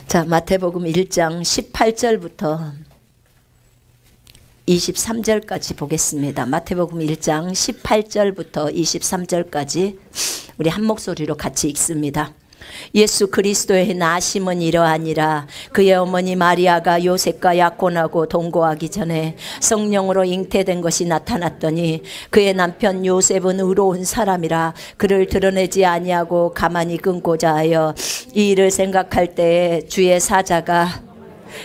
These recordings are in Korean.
자, 마태복음 1장 18절부터 23절까지 보겠습니다. 마태복음 1장 18절부터 23절까지 우리 한 목소리로 같이 읽습니다. 예수 그리스도의 나심은 이러하니라. 그의 어머니 마리아가 요셉과 약혼하고 동거하기 전에 성령으로 잉태된 것이 나타났더니 그의 남편 요셉은 의로운 사람이라 그를 드러내지 아니하고 가만히 끊고자 하여 이 일을 생각할 때에 주의 사자가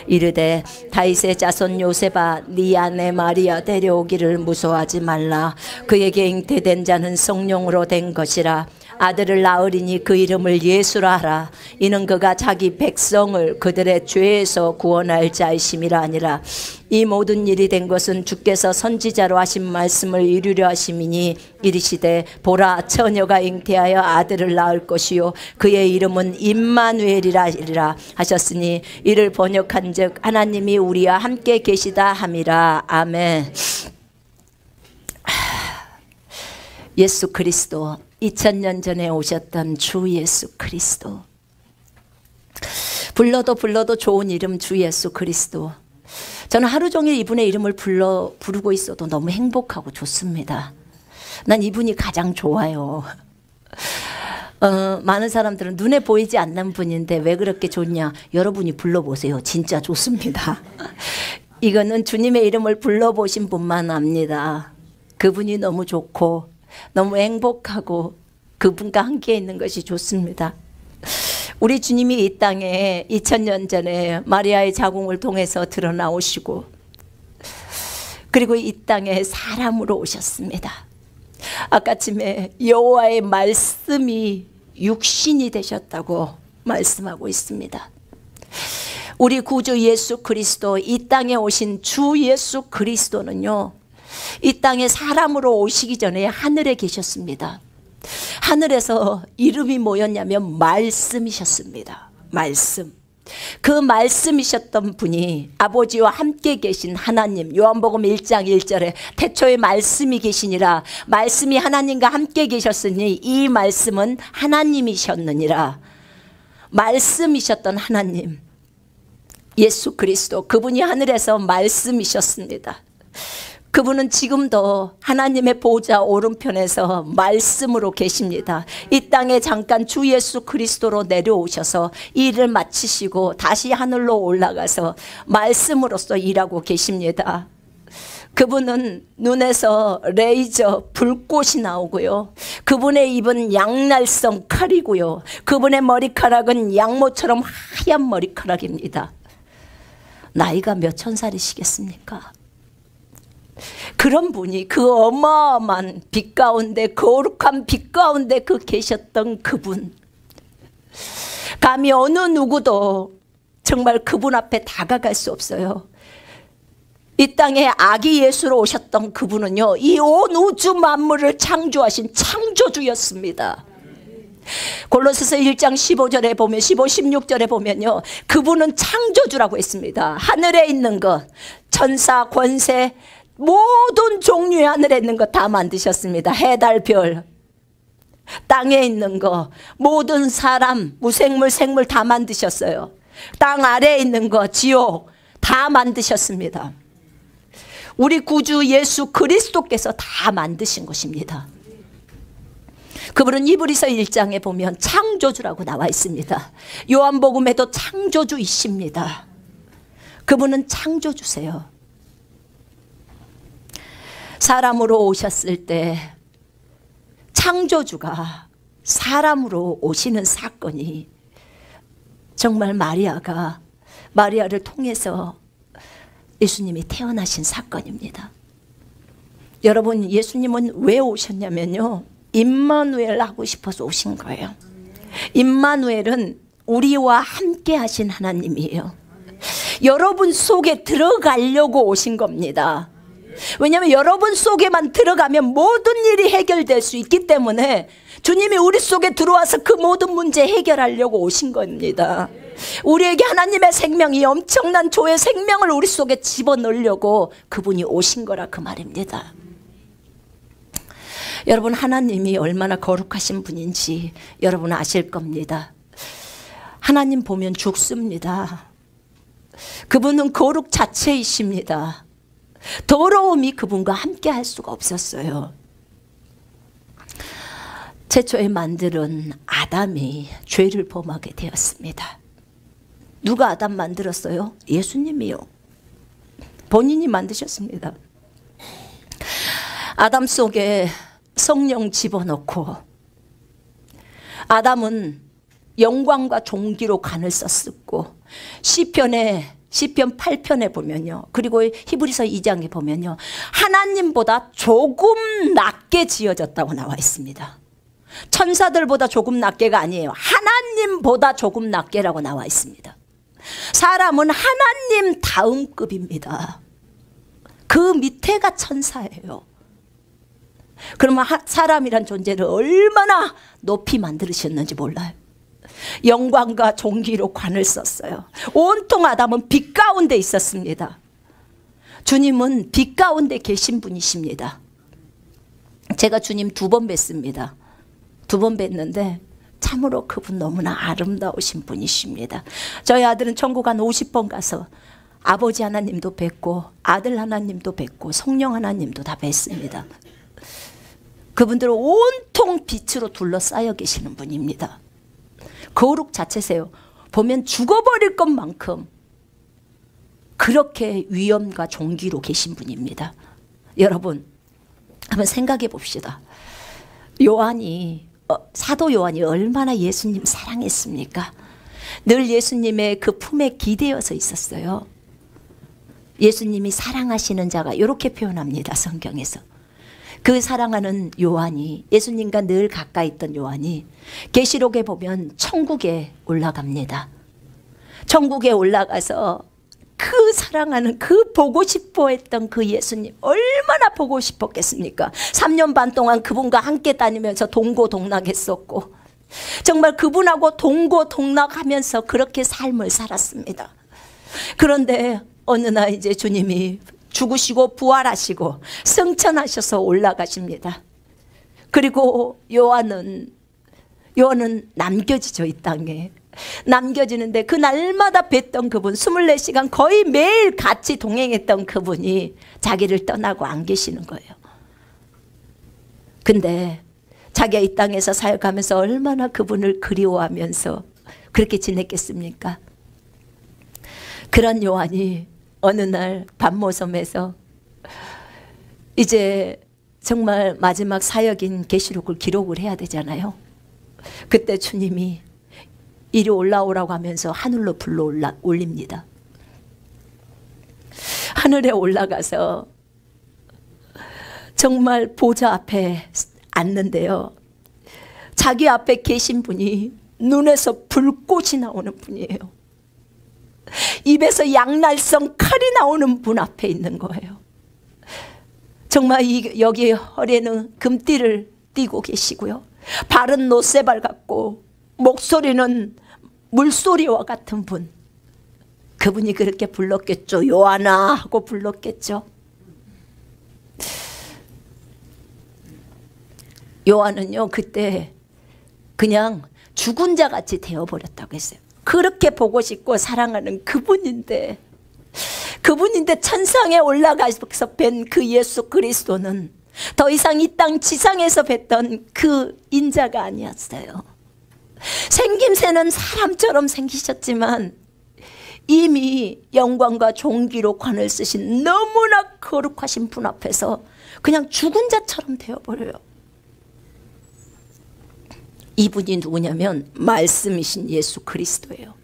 이르되 다윗의 자손 요셉아 네 아내 마리아 데려오기를 무서워하지 말라. 그에게 잉태된 자는 성령으로 된 것이라. 아들을 낳으리니 그 이름을 예수라 하라. 이는 그가 자기 백성을 그들의 죄에서 구원할 자이심이라 하니라. 이 모든 일이 된 것은 주께서 선지자로 하신 말씀을 이루려 하심이니 이르시되 보라 처녀가 잉태하여 아들을 낳을 것이요 그의 이름은 임마누엘이라 하셨으니 이를 번역한즉 하나님이 우리와 함께 계시다 함이라. 아멘. 예수 그리스도, 2000년 전에 오셨던 주 예수 그리스도, 불러도 좋은 이름 주 예수 그리스도. 저는 하루 종일 이분의 이름을 부르고 있어도 너무 행복하고 좋습니다. 난 이분이 가장 좋아요. 많은 사람들은 눈에 보이지 않는 분인데 왜 그렇게 좋냐? 여러분이 불러보세요. 진짜 좋습니다. 이거는 주님의 이름을 불러보신 분만 압니다. 그분이 너무 좋고 너무 행복하고 그분과 함께 있는 것이 좋습니다. 우리 주님이 이 땅에 2000년 전에 마리아의 자궁을 통해서 드러나오시고 그리고 이 땅에 사람으로 오셨습니다. 아까쯤에 여호와의 말씀이 육신이 되셨다고 말씀하고 있습니다. 우리 구주 예수 그리스도, 이 땅에 오신 주 예수 그리스도는요, 이 땅에 사람으로 오시기 전에 하늘에 계셨습니다. 하늘에서 이름이 뭐였냐면 말씀이셨습니다. 말씀. 그 말씀이셨던 분이 아버지와 함께 계신 하나님. 요한복음 1장 1절에 태초에 말씀이 계시니라. 말씀이 하나님과 함께 계셨으니 이 말씀은 하나님이셨느니라. 말씀이셨던 하나님 예수 그리스도, 그분이 하늘에서 말씀이셨습니다. 그분은 지금도 하나님의 보좌 오른편에서 말씀으로 계십니다. 이 땅에 잠깐 주 예수 그리스도로 내려오셔서 이 일을 마치시고 다시 하늘로 올라가서 말씀으로서 일하고 계십니다. 그분은 눈에서 레이저 불꽃이 나오고요. 그분의 입은 양날성 칼이고요. 그분의 머리카락은 양모처럼 하얀 머리카락입니다. 나이가 몇 천 살이시겠습니까? 그런 분이 그 어마어마한 빛 가운데, 거룩한 빛 가운데 그 계셨던 그분, 감히 어느 누구도 정말 그분 앞에 다가갈 수 없어요. 이 땅에 아기 예수로 오셨던 그분은요, 이 온 우주 만물을 창조하신 창조주였습니다. 골로새서 1장 15절에 보면, 15, 16절에 보면요, 그분은 창조주라고 했습니다. 하늘에 있는 것, 천사, 권세, 모든 종류의 하늘에 있는 거 다 만드셨습니다. 해, 달, 별, 땅에 있는 거, 모든 사람, 무생물, 생물 다 만드셨어요. 땅 아래에 있는 거, 지옥 다 만드셨습니다. 우리 구주 예수 그리스도께서 다 만드신 것입니다. 그분은 히브리서 1장에 보면 창조주라고 나와 있습니다. 요한복음에도 창조주이십니다. 그분은 창조주세요. 사람으로 오셨을 때 창조주가 사람으로 오시는 사건이 정말 마리아를 통해서 예수님이 태어나신 사건입니다. 여러분, 예수님은 왜 오셨냐면요, 임마누엘 하고 싶어서 오신 거예요. 임마누엘은 우리와 함께 하신 하나님이에요. 여러분 속에 들어가려고 오신 겁니다. 왜냐하면 여러분 속에만 들어가면 모든 일이 해결될 수 있기 때문에 주님이 우리 속에 들어와서 그 모든 문제 해결하려고 오신 겁니다. 우리에게 하나님의 생명이, 엄청난 조의 생명을 우리 속에 집어넣으려고 그분이 오신 거라 그 말입니다. 여러분, 하나님이 얼마나 거룩하신 분인지 여러분 아실 겁니다. 하나님 보면 죽습니다. 그분은 거룩 자체이십니다. 더러움이 그분과 함께 할 수가 없었어요. 최초에 만드는 아담이 죄를 범하게 되었습니다. 누가 아담 만들었어요? 예수님이요. 본인이 만드셨습니다. 아담 속에 성령 집어넣고 아담은 영광과 존귀로 간을 썼었고 시편 8편에 보면요. 그리고 히브리서 2장에 보면요. 하나님보다 조금 낮게 지어졌다고 나와 있습니다. 천사들보다 조금 낮게가 아니에요. 하나님보다 조금 낮게라고 나와 있습니다. 사람은 하나님 다음급입니다. 그 밑에가 천사예요. 그러면 사람이란 존재를 얼마나 높이 만드셨는지 몰라요. 영광과 존귀로 관을 썼어요. 온통 아담은 빛 가운데 있었습니다. 주님은 빛 가운데 계신 분이십니다. 제가 주님 2번 뵀습니다. 2번 뵀는데 참으로 그분 너무나 아름다우신 분이십니다. 저희 아들은 천국 한 50번 가서 아버지 하나님도 뵙고 아들 하나님도 뵙고 성령 하나님도 다 뵙습니다. 그분들은 온통 빛으로 둘러싸여 계시는 분입니다. 거룩 자체세요. 보면 죽어버릴 것만큼 그렇게 위엄과 존귀로 계신 분입니다. 여러분 한번 생각해 봅시다. 사도 요한이 얼마나 예수님 사랑했습니까? 늘 예수님의 그 품에 기대어서 있었어요. 예수님이 사랑하시는 자가 이렇게 표현합니다. 성경에서. 그 사랑하는 요한이, 예수님과 늘 가까이 있던 요한이 계시록에 보면 천국에 올라갑니다. 천국에 올라가서 그 사랑하는, 그 보고 싶어 했던 그 예수님 얼마나 보고 싶었겠습니까? 3년 반 동안 그분과 함께 다니면서 동고동락했었고 정말 그분하고 동고동락하면서 그렇게 삶을 살았습니다. 그런데 어느 날 이제 주님이 죽으시고 부활하시고 승천하셔서 올라가십니다. 그리고 요한은 남겨지죠. 이 땅에 남겨지는데 그 날마다 뵀던 그분, 24시간 거의 매일 같이 동행했던 그분이 자기를 떠나고 안 계시는 거예요. 근데 자기가 이 땅에서 살아가면서 얼마나 그분을 그리워하면서 그렇게 지냈겠습니까? 그런 요한이 어느 날 밤모섬에서 이제 정말 마지막 사역인 계시록을 기록을 해야 되잖아요. 그때 주님이 이리 올라오라고 하면서 하늘로 불러 올립니다. 하늘에 올라가서 정말 보좌 앞에 앉는데요. 자기 앞에 계신 분이 눈에서 불꽃이 나오는 분이에요. 입에서 양날성 칼이 나오는 분 앞에 있는 거예요. 정말 여기 허리에는 금띠를 띠고 계시고요. 발은 노새발 같고 목소리는 물소리와 같은 분. 그분이 그렇게 불렀겠죠. 요한아 하고 불렀겠죠. 요한은요 그때 그냥 죽은 자 같이 되어버렸다고 했어요. 그렇게 보고 싶고 사랑하는 그분인데 천상에 올라가서 뵌 그 예수 그리스도는 더 이상 이 땅 지상에서 뵀던 그 인자가 아니었어요. 생김새는 사람처럼 생기셨지만 이미 영광과 존귀로 관을 쓰신 너무나 거룩하신 분 앞에서 그냥 죽은 자처럼 되어버려요. 이분이 누구냐면 말씀이신 예수 그리스도예요.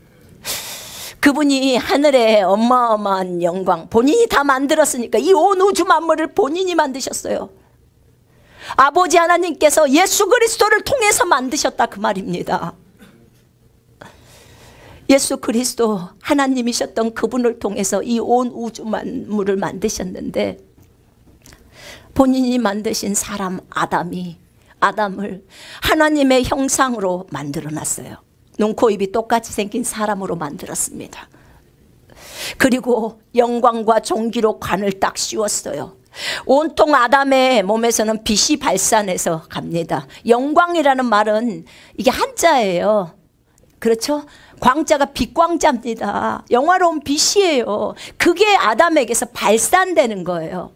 그분이 하늘의 어마어마한 영광, 본인이 다 만들었으니까 이 온 우주 만물을 본인이 만드셨어요. 아버지 하나님께서 예수 그리스도를 통해서 만드셨다 그 말입니다. 예수 그리스도 하나님이셨던 그분을 통해서 이 온 우주 만물을 만드셨는데 본인이 만드신 사람 아담을 하나님의 형상으로 만들어놨어요. 눈, 코, 입이 똑같이 생긴 사람으로 만들었습니다. 그리고 영광과 존귀로 관을 딱 씌웠어요. 온통 아담의 몸에서는 빛이 발산해서 갑니다. 영광이라는 말은 이게 한자예요. 그렇죠? 광자가 빛광자입니다. 영화로운 빛이에요. 그게 아담에게서 발산되는 거예요.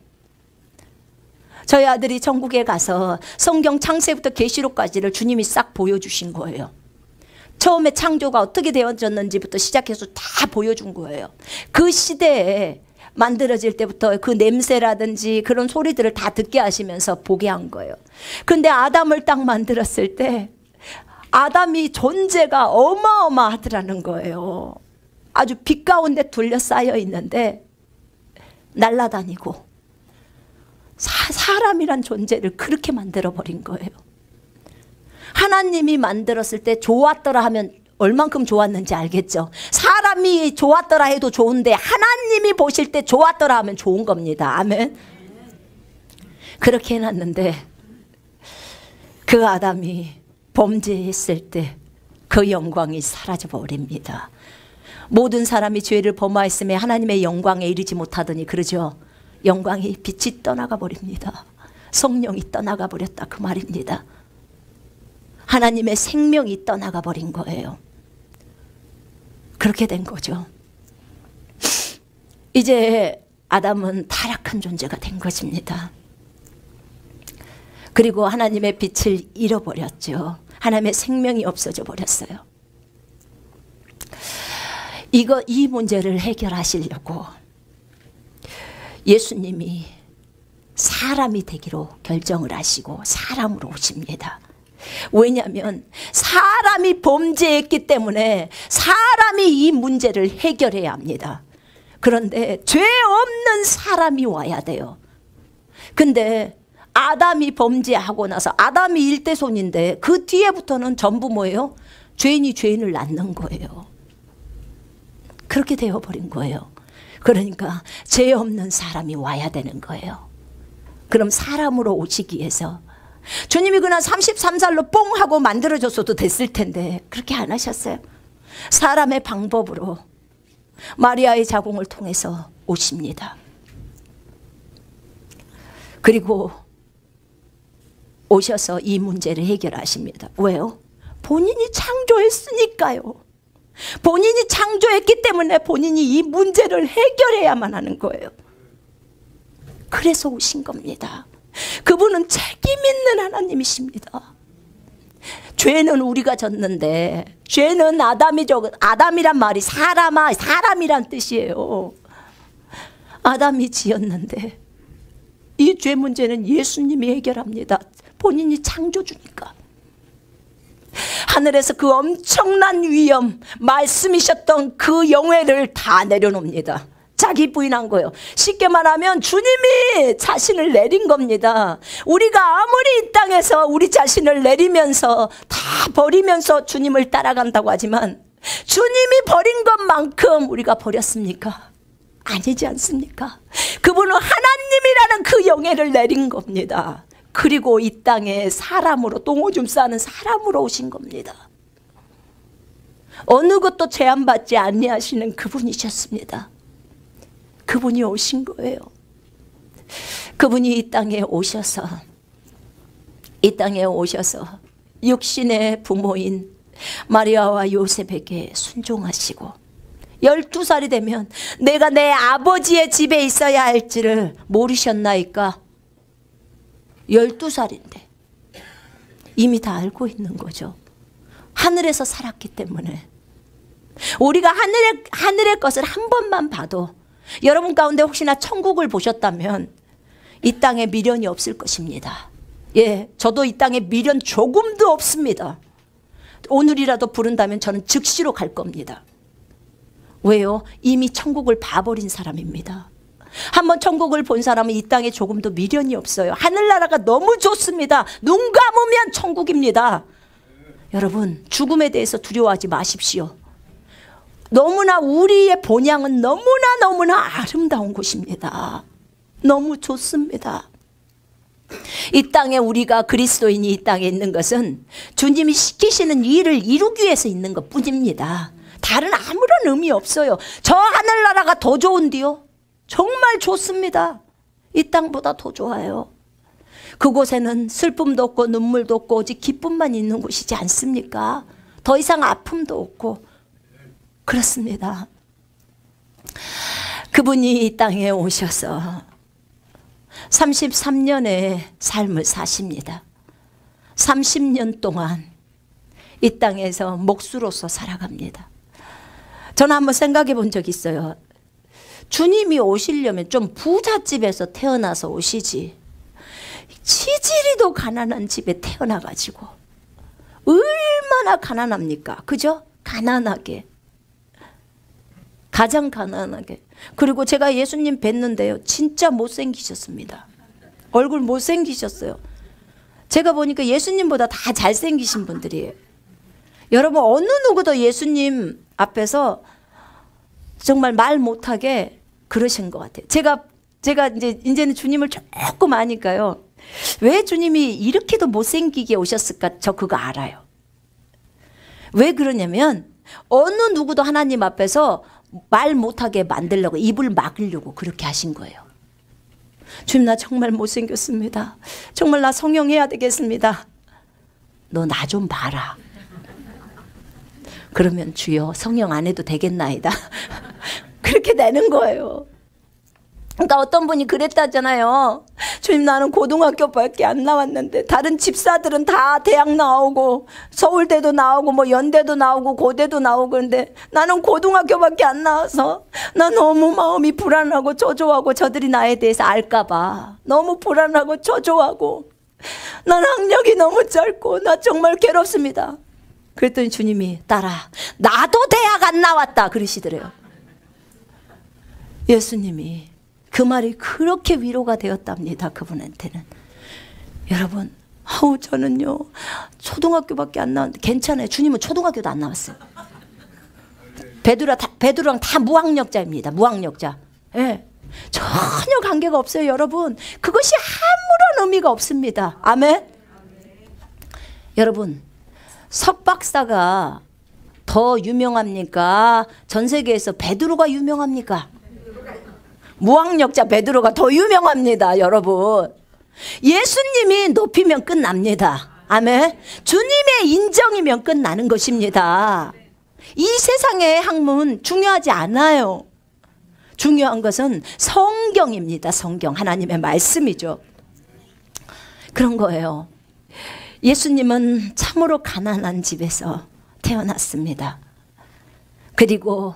저희 아들이 천국에 가서 성경 창세부터 계시록까지를 주님이 싹 보여주신 거예요. 처음에 창조가 어떻게 되어졌는지부터 시작해서 다 보여준 거예요. 그 시대에 만들어질 때부터 그 냄새라든지 그런 소리들을 다 듣게 하시면서 보게 한 거예요. 근데 아담을 딱 만들었을 때 아담이 존재가 어마어마하더라는 거예요. 아주 빛 가운데 둘러싸여 있는데 날아다니고 사람이란 존재를 그렇게 만들어버린 거예요. 하나님이 만들었을 때 좋았더라 하면 얼만큼 좋았는지 알겠죠? 사람이 좋았더라 해도 좋은데 하나님이 보실 때 좋았더라 하면 좋은 겁니다. 아멘. 그렇게 해놨는데 그 아담이 범죄했을 때 그 영광이 사라져 버립니다. 모든 사람이 죄를 범하였음에 하나님의 영광에 이르지 못하더니 그러죠. 영광이 빛이 떠나가 버립니다. 성령이 떠나가 버렸다 그 말입니다. 하나님의 생명이 떠나가 버린 거예요. 그렇게 된 거죠. 이제 아담은 타락한 존재가 된 것입니다. 그리고 하나님의 빛을 잃어버렸죠. 하나님의 생명이 없어져 버렸어요. 이 문제를 해결하시려고 예수님이 사람이 되기로 결정을 하시고 사람으로 오십니다. 왜냐하면 사람이 범죄했기 때문에 사람이 이 문제를 해결해야 합니다. 그런데 죄 없는 사람이 와야 돼요. 근데 아담이 범죄하고 나서 아담이 일대손인데 그 뒤에부터는 전부 뭐예요? 죄인이 죄인을 낳는 거예요. 그렇게 되어버린 거예요. 그러니까 죄 없는 사람이 와야 되는 거예요. 그럼 사람으로 오시기 위해서 주님이 그냥 33살로 뽕 하고 만들어줬어도 됐을 텐데 그렇게 안 하셨어요. 사람의 방법으로 마리아의 자궁을 통해서 오십니다. 그리고 오셔서 이 문제를 해결하십니다. 왜요? 본인이 창조했으니까요. 본인이 창조했기 때문에 본인이 이 문제를 해결해야만 하는 거예요. 그래서 오신 겁니다. 그분은 책임 있는 하나님이십니다. 죄는 우리가 졌는데 죄는 아담이죠. 아담이란 말이 사람이란 뜻이에요. 아담이 지었는데 이 죄 문제는 예수님이 해결합니다. 본인이 창조주니까. 하늘에서 그 엄청난 위엄 말씀이셨던 그 영예를 다 내려놓습니다. 자기 부인한 거예요. 쉽게 말하면 주님이 자신을 내린 겁니다. 우리가 아무리 이 땅에서 우리 자신을 내리면서 다 버리면서 주님을 따라간다고 하지만 주님이 버린 것만큼 우리가 버렸습니까? 아니지 않습니까? 그분은 하나님이라는 그 영예를 내린 겁니다. 그리고 이 땅에 사람으로 똥오줌 싸는 사람으로 오신 겁니다. 어느 것도 제한받지 아니하시는 그분이셨습니다. 그분이 오신 거예요. 그분이 이 땅에 오셔서 육신의 부모인 마리아와 요셉에게 순종하시고 12살이 되면 내가 내 아버지의 집에 있어야 할지를 모르셨나이까? 12살인데 이미 다 알고 있는 거죠. 하늘에서 살았기 때문에. 우리가 하늘의 것을 한 번만 봐도 여러분 가운데 혹시나 천국을 보셨다면 이 땅에 미련이 없을 것입니다. 예, 저도 이 땅에 미련 조금도 없습니다. 오늘이라도 부른다면 저는 즉시로 갈 겁니다. 왜요? 이미 천국을 봐버린 사람입니다. 한번 천국을 본 사람은 이 땅에 조금도 미련이 없어요. 하늘나라가 너무 좋습니다. 눈 감으면 천국입니다. 여러분, 죽음에 대해서 두려워하지 마십시오. 너무나 우리의 본향은 너무나 아름다운 곳입니다. 너무 좋습니다. 이 땅에 우리가 그리스도인이 이 땅에 있는 것은 주님이 시키시는 일을 이루기 위해서 있는 것 뿐입니다. 다른 아무런 의미 없어요. 저 하늘나라가 더 좋은데요? 정말 좋습니다. 이 땅보다 더 좋아요. 그곳에는 슬픔도 없고 눈물도 없고 오직 기쁨만 있는 곳이지 않습니까? 더 이상 아픔도 없고 그렇습니다. 그분이 이 땅에 오셔서 33년의 삶을 사십니다. 30년 동안 이 땅에서 목수로서 살아갑니다. 저는 한번 생각해 본 적이 있어요. 주님이 오시려면 좀 부잣집에서 태어나서 오시지, 치질이도 가난한 집에 태어나가지고 얼마나 가난합니까? 그죠? 가난하게, 가장 가난하게. 그리고 제가 예수님 뵀는데요, 진짜 못생기셨습니다. 얼굴 못생기셨어요. 제가 보니까 예수님보다 다 잘생기신 분들이에요. 여러분, 어느 누구도 예수님 앞에서 정말 말 못하게 그러신 것 같아요. 제가 이제는 주님을 조금 아니까요, 왜 주님이 이렇게도 못생기게 오셨을까? 저 그거 알아요. 왜 그러냐면 어느 누구도 하나님 앞에서 말 못하게 만들려고, 입을 막으려고 그렇게 하신 거예요. 주님, 나 정말 못생겼습니다. 정말 나 성형해야 되겠습니다. 너 나 좀 봐라. 그러면 주여 성형 안 해도 되겠나이다. 그렇게 되는 거예요. 그러니까 어떤 분이 그랬다잖아요. 주님, 나는 고등학교밖에 안 나왔는데 다른 집사들은 다 대학 나오고 서울대도 나오고 뭐 연대도 나오고 고대도 나오고, 그런데 나는 고등학교밖에 안 나와서 나 너무 마음이 불안하고 초조하고, 저들이 나에 대해서 알까봐 너무 불안하고 초조하고, 난 학력이 너무 짧고 나 정말 괴롭습니다. 그랬더니 주님이, 딸아, 나도 대학 안 나왔다 그러시더래요. 예수님이 그 말이 그렇게 위로가 되었답니다. 그분한테는. 여러분, 저는요 초등학교밖에 안 나왔는데 괜찮아요. 주님은 초등학교도 안 나왔어요. 베드로랑 다 무학력자입니다. 무학력자. 예. 전혀 관계가 없어요. 여러분, 그것이 아무런 의미가 없습니다. 아멘. 여러분, 석박사가 더 유명합니까? 전 세계에서 베드로가 유명합니까? 무학력자 베드로가 더 유명합니다. 여러분, 예수님이 높이면 끝납니다. 아멘. 주님의 인정이면 끝나는 것입니다. 이 세상의 학문 중요하지 않아요. 중요한 것은 성경입니다. 성경, 하나님의 말씀이죠. 그런 거예요. 예수님은 참으로 가난한 집에서 태어났습니다. 그리고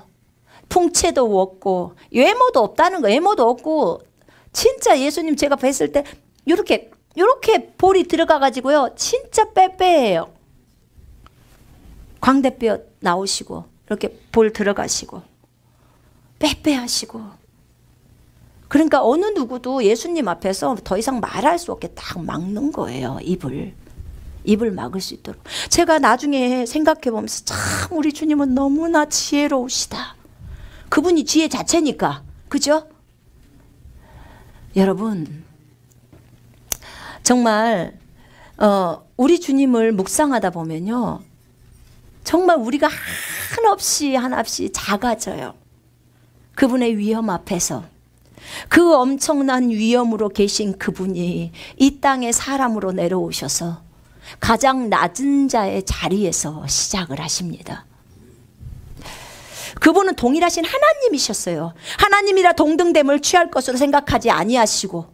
풍채도 없고 외모도 없다는 거, 외모도 없고, 진짜 예수님 제가 뵀을 때 이렇게 볼이 들어가 가지고요, 진짜 빼빼해요. 광대뼈 나오시고 이렇게 볼 들어가시고 빼빼하시고. 그러니까 어느 누구도 예수님 앞에서 더 이상 말할 수 없게 딱 막는 거예요. 입을 막을 수 있도록. 제가 나중에 생각해 보면서 참 우리 주님은 너무나 지혜로우시다. 그분이 지혜 자체니까. 그죠? 여러분, 정말 우리 주님을 묵상하다 보면요, 정말 우리가 한없이 작아져요. 그분의 위엄 앞에서. 그 엄청난 위엄으로 계신 그분이 이 땅에 사람으로 내려오셔서 가장 낮은 자의 자리에서 시작을 하십니다. 그분은 동일하신 하나님이셨어요. 하나님이라 동등됨을 취할 것으로 생각하지 아니하시고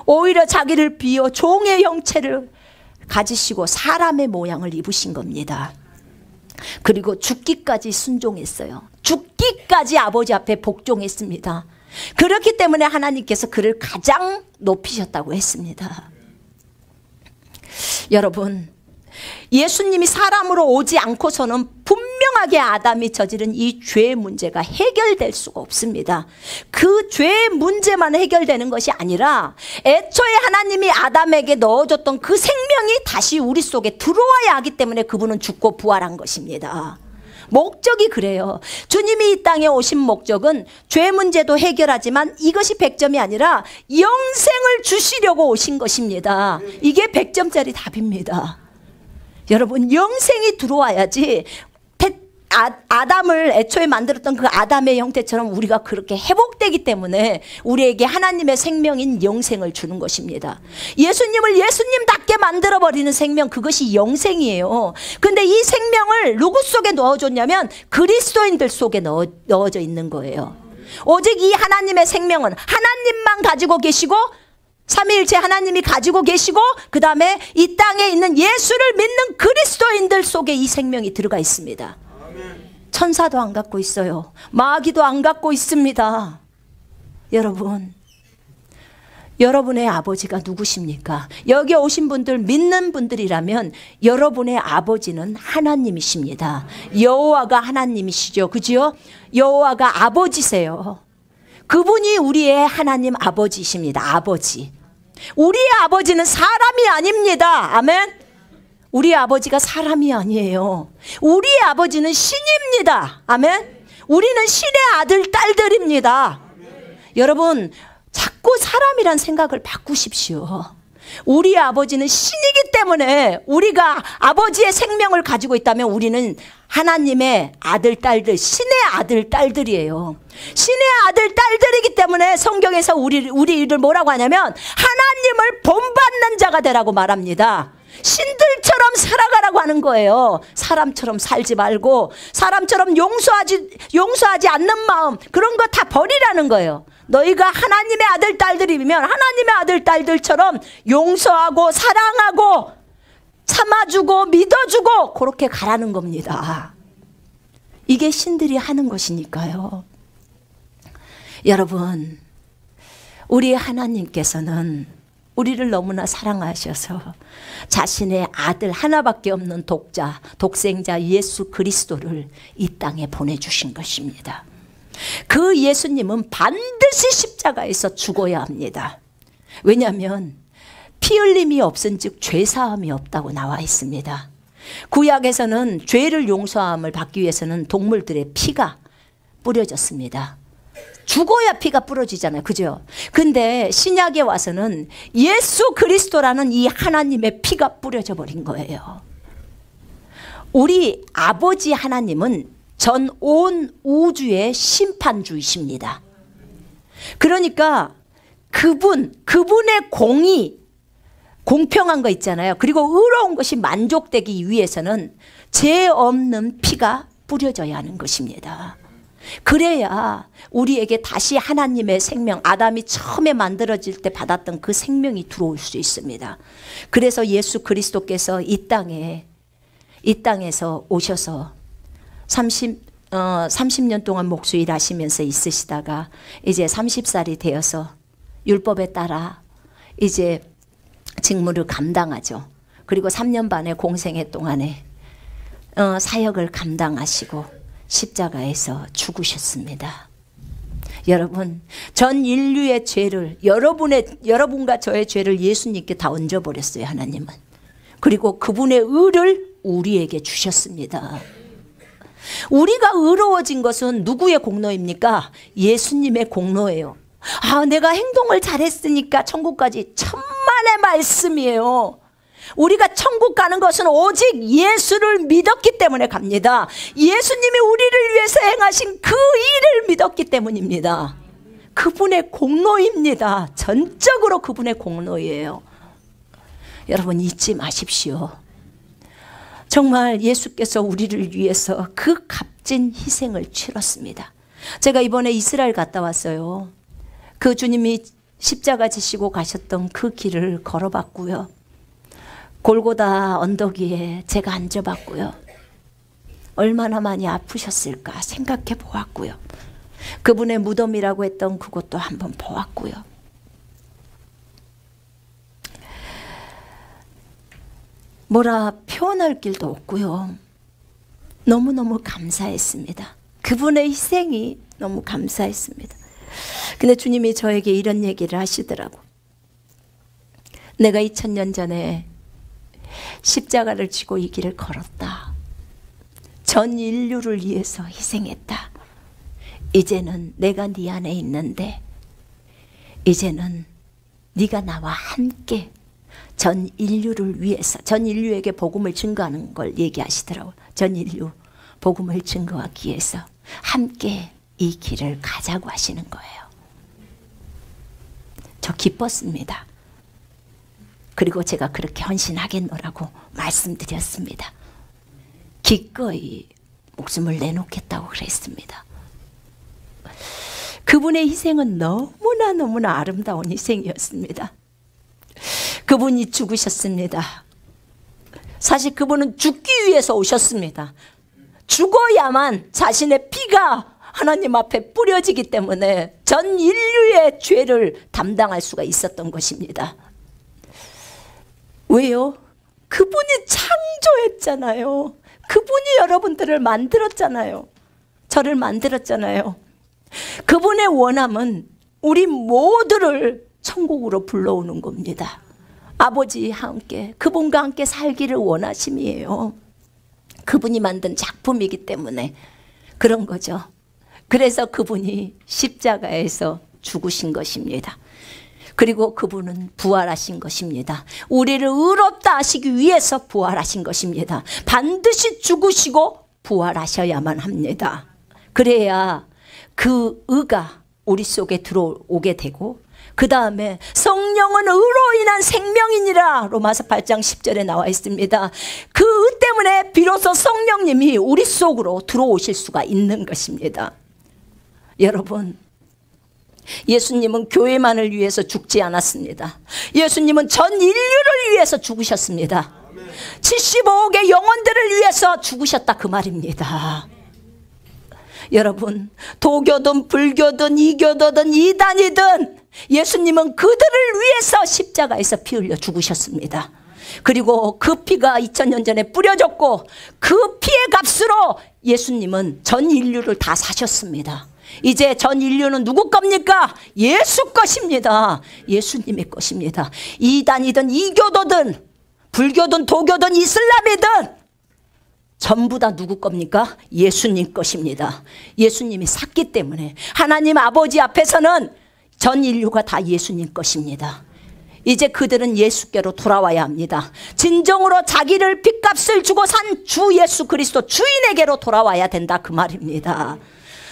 오히려 자기를 비워 종의 형체를 가지시고 사람의 모양을 입으신 겁니다. 그리고 죽기까지 순종했어요. 죽기까지 아버지 앞에 복종했습니다. 그렇기 때문에 하나님께서 그를 가장 높이셨다고 했습니다. 여러분, 예수님이 사람으로 오지 않고서는 분명하게 아담이 저지른 이 죄의 문제가 해결될 수가 없습니다. 그 죄의 문제만 해결되는 것이 아니라 애초에 하나님이 아담에게 넣어줬던 그 생명이 다시 우리 속에 들어와야 하기 때문에 그분은 죽고 부활한 것입니다. 목적이 그래요. 주님이 이 땅에 오신 목적은 죄 문제도 해결하지만 이것이 100점이 아니라 영생을 주시려고 오신 것입니다. 이게 100점짜리 답입니다. 여러분, 영생이 들어와야지 아담을 애초에 만들었던 그 아담의 형태처럼 우리가 그렇게 회복되기 때문에 우리에게 하나님의 생명인 영생을 주는 것입니다. 예수님을 예수님답게 만들어버리는 생명, 그것이 영생이에요. 근데 이 생명을 누구 속에 넣어줬냐면 그리스도인들 속에 넣어져 있는 거예요. 오직 이 하나님의 생명은 하나님만 가지고 계시고 삼위일체 하나님이 가지고 계시고 그 다음에 이 땅에 있는 예수를 믿는 그리스도인들 속에 이 생명이 들어가 있습니다. 천사도 안 갖고 있어요. 마귀도 안 갖고 있습니다. 여러분, 여러분의 아버지가 누구십니까? 여기 오신 분들 믿는 분들이라면 여러분의 아버지는 하나님이십니다. 여호와가 하나님이시죠. 그죠? 여호와가 아버지세요. 그분이 우리의 하나님 아버지십니다. 아버지. 우리의 아버지는 사람이 아닙니다. 아멘. 우리 아버지가 사람이 아니에요. 우리의 아버지는 신입니다. 아멘. 우리는 신의 아들 딸들입니다. 여러분, 자꾸 사람이란 생각을 바꾸십시오. 우리 아버지는 신이기 때문에 우리가 아버지의 생명을 가지고 있다면 우리는 하나님의 아들 딸들, 신의 아들 딸들이에요. 신의 아들 딸들이기 때문에 성경에서 우리를 뭐라고 하냐면 하나님을 본받는 자가 되라고 말합니다. 신들처럼 살아가라고 하는 거예요. 사람처럼 살지 말고 사람처럼 용서하지 않는 마음, 그런 거 다 버리라는 거예요. 너희가 하나님의 아들 딸들이면 하나님의 아들 딸들처럼 용서하고 사랑하고 참아주고 믿어주고 그렇게 가라는 겁니다. 이게 신들이 하는 것이니까요. 여러분, 우리 하나님께서는 우리를 너무나 사랑하셔서 자신의 아들 하나밖에 없는 독생자 예수 그리스도를 이 땅에 보내주신 것입니다. 그 예수님은 반드시 십자가에서 죽어야 합니다. 왜냐하면 피 흘림이 없은 즉 죄사함이 없다고 나와 있습니다. 구약에서는 죄를 용서함을 받기 위해서는 동물들의 피가 뿌려졌습니다. 죽어야 피가 뿌려지잖아요. 그죠? 근데 신약에 와서는 예수 그리스도라는 이 하나님의 피가 뿌려져 버린 거예요. 우리 아버지 하나님은 전 온 우주의 심판주이십니다. 그러니까 그분의 공의, 공평한 거 있잖아요. 그리고 의로운 것이 만족되기 위해서는 죄 없는 피가 뿌려져야 하는 것입니다. 그래야 우리에게 다시 하나님의 생명, 아담이 처음에 만들어질 때 받았던 그 생명이 들어올 수 있습니다. 그래서 예수 그리스도께서 이 땅에서 오셔서 30년 동안 목수일 하시면서 있으시다가 이제 30살이 되어서 율법에 따라 이제 직무를 감당하죠. 그리고 3년 반의 공생애 동안에 사역을 감당하시고 십자가에서 죽으셨습니다. 여러분, 전 인류의 죄를, 여러분과 저의 죄를 예수님께 다 얹어버렸어요, 하나님은. 그리고 그분의 의를 우리에게 주셨습니다. 우리가 의로워진 것은 누구의 공로입니까? 예수님의 공로예요. 아, 내가 행동을 잘했으니까 천국까지, 천만의 말씀이에요. 우리가 천국 가는 것은 오직 예수를 믿었기 때문에 갑니다. 예수님이 우리를 위해서 행하신 그 일을 믿었기 때문입니다. 그분의 공로입니다. 전적으로 그분의 공로예요. 여러분, 잊지 마십시오. 정말 예수께서 우리를 위해서 그 값진 희생을 치렀습니다. 제가 이번에 이스라엘 갔다 왔어요. 그 주님이 십자가 지시고 가셨던 그 길을 걸어봤고요. 골고다 언덕 위에 제가 앉아봤고요. 얼마나 많이 아프셨을까 생각해 보았고요. 그분의 무덤이라고 했던 그곳도 한번 보았고요. 뭐라 표현할 길도 없고요. 너무너무 감사했습니다. 그분의 희생이 너무 감사했습니다. 근데 주님이 저에게 이런 얘기를 하시더라고. 내가 2000년 전에 십자가를 지고 이 길을 걸었다. 전 인류를 위해서 희생했다. 이제는 내가 네 안에 있는데 이제는 네가 나와 함께 전 인류를 위해서, 전 인류에게 복음을 증거하는 걸 얘기하시더라고요. 전 인류 복음을 증거하기 위해서 함께 이 길을 가자고 하시는 거예요. 저 기뻤습니다. 그리고 제가 그렇게 헌신하겠노라고 말씀드렸습니다. 기꺼이 목숨을 내놓겠다고 그랬습니다. 그분의 희생은 너무나 아름다운 희생이었습니다. 그분이 죽으셨습니다. 사실 그분은 죽기 위해서 오셨습니다. 죽어야만 자신의 피가 하나님 앞에 뿌려지기 때문에 전 인류의 죄를 담당할 수가 있었던 것입니다. 왜요? 그분이 창조했잖아요. 그분이 여러분들을 만들었잖아요. 저를 만들었잖아요. 그분의 원함은 우리 모두를 천국으로 불러오는 겁니다. 아버지 함께, 그분과 함께 살기를 원하심이에요. 그분이 만든 작품이기 때문에 그런 거죠. 그래서 그분이 십자가에서 죽으신 것입니다. 그리고 그분은 부활하신 것입니다. 우리를 의롭다 하시기 위해서 부활하신 것입니다. 반드시 죽으시고 부활하셔야만 합니다. 그래야 그 의가 우리 속에 들어오게 되고, 그 다음에 성령은 의로 인한 생명이니라 로마서 8장 10절에 나와 있습니다. 그 의 때문에 비로소 성령님이 우리 속으로 들어오실 수가 있는 것입니다. 여러분, 예수님은 교회만을 위해서 죽지 않았습니다. 예수님은 전 인류를 위해서 죽으셨습니다. 75억의 영혼들을 위해서 죽으셨다 그 말입니다. 여러분, 도교든 불교든 이교도든 이단이든 예수님은 그들을 위해서 십자가에서 피 흘려 죽으셨습니다. 그리고 그 피가 2000년 전에 뿌려졌고 그 피의 값으로 예수님은 전 인류를 다 사셨습니다. 이제 전 인류는 누구 겁니까? 예수 것입니다. 예수님의 것입니다. 이단이든 이교도든 불교든 도교든 이슬람이든 전부 다 누구 겁니까? 예수님 것입니다. 예수님이 샀기 때문에 하나님 아버지 앞에서는 전 인류가 다 예수님 것입니다. 이제 그들은 예수께로 돌아와야 합니다. 진정으로 자기를 핏값을 주고 산 주 예수 그리스도 주인에게로 돌아와야 된다 그 말입니다.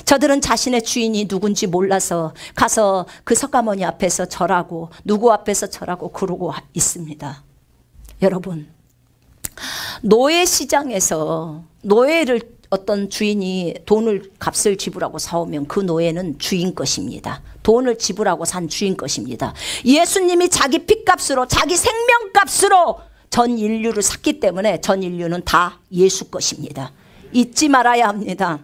저들은 자신의 주인이 누군지 몰라서 가서 그 석가모니 앞에서 절하고 누구 앞에서 절하고 그러고 있습니다. 여러분, 노예 시장에서 노예를 어떤 주인이 돈을 값을 지불하고 사오면 그 노예는 주인 것입니다. 돈을 지불하고 산 주인 것입니다. 예수님이 자기 핏값으로 자기 생명값으로 전 인류를 샀기 때문에 전 인류는 다 예수 것입니다. 잊지 말아야 합니다.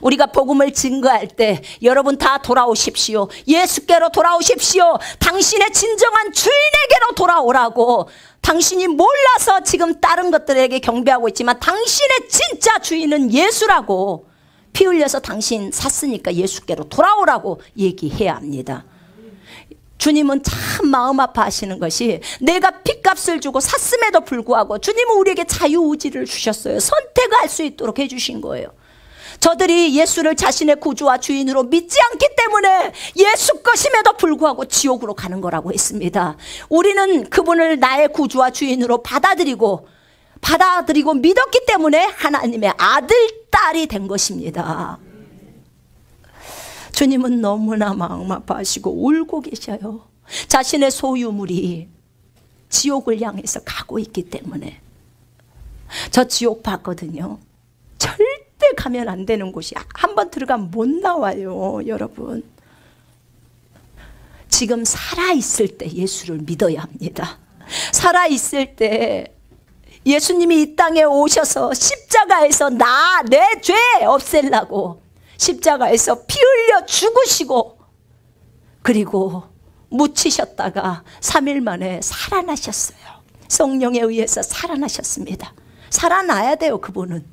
우리가 복음을 증거할 때 여러분 다 돌아오십시오. 예수께로 돌아오십시오. 당신의 진정한 주인에게로 돌아오라고. 당신이 몰라서 지금 다른 것들에게 경배하고 있지만 당신의 진짜 주인은 예수라고. 피 흘려서 당신 샀으니까 예수께로 돌아오라고 얘기해야 합니다. 주님은 참 마음 아파하시는 것이 내가 핏값을 주고 샀음에도 불구하고 주님은 우리에게 자유의지를 주셨어요. 선택할 수 있도록 해주신 거예요. 저들이 예수를 자신의 구주와 주인으로 믿지 않기 때문에 예수 것임에도 불구하고 지옥으로 가는 거라고 했습니다. 우리는 그분을 나의 구주와 주인으로 받아들이고 믿었기 때문에 하나님의 아들, 딸이 된 것입니다. 주님은 너무나 마음 아파하시고 울고 계셔요. 자신의 소유물이 지옥을 향해서 가고 있기 때문에. 저 지옥 봤거든요. 절대 가면 안 되는 곳이 한번 들어가면 못 나와요. 여러분, 지금 살아있을 때 예수를 믿어야 합니다. 살아있을 때 예수님이 이 땅에 오셔서 십자가에서 내 죄 없애려고 십자가에서 피 흘려 죽으시고 그리고 묻히셨다가 3일 만에 살아나셨어요. 성령에 의해서 살아나셨습니다. 살아나야 돼요, 그분은.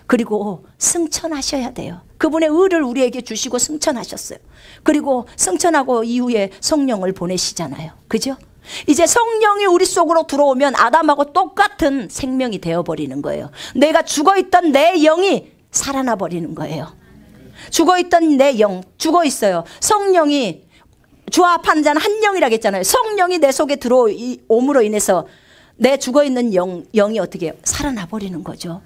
그리고 승천하셔야 돼요. 그분의 의를 우리에게 주시고 승천하셨어요. 그리고 승천하고 이후에 성령을 보내시잖아요. 그죠? 이제 성령이 우리 속으로 들어오면 아담하고 똑같은 생명이 되어버리는 거예요. 내가 죽어있던 내 영이 살아나 버리는 거예요. 죽어있던 내 영, 죽어있어요. 성령이 주합한 자는 한 영이라고 했잖아요. 성령이 내 속에 들어옴으로 인해서 내 죽어있는 영이 어떻게 해요? 살아나 버리는 거죠.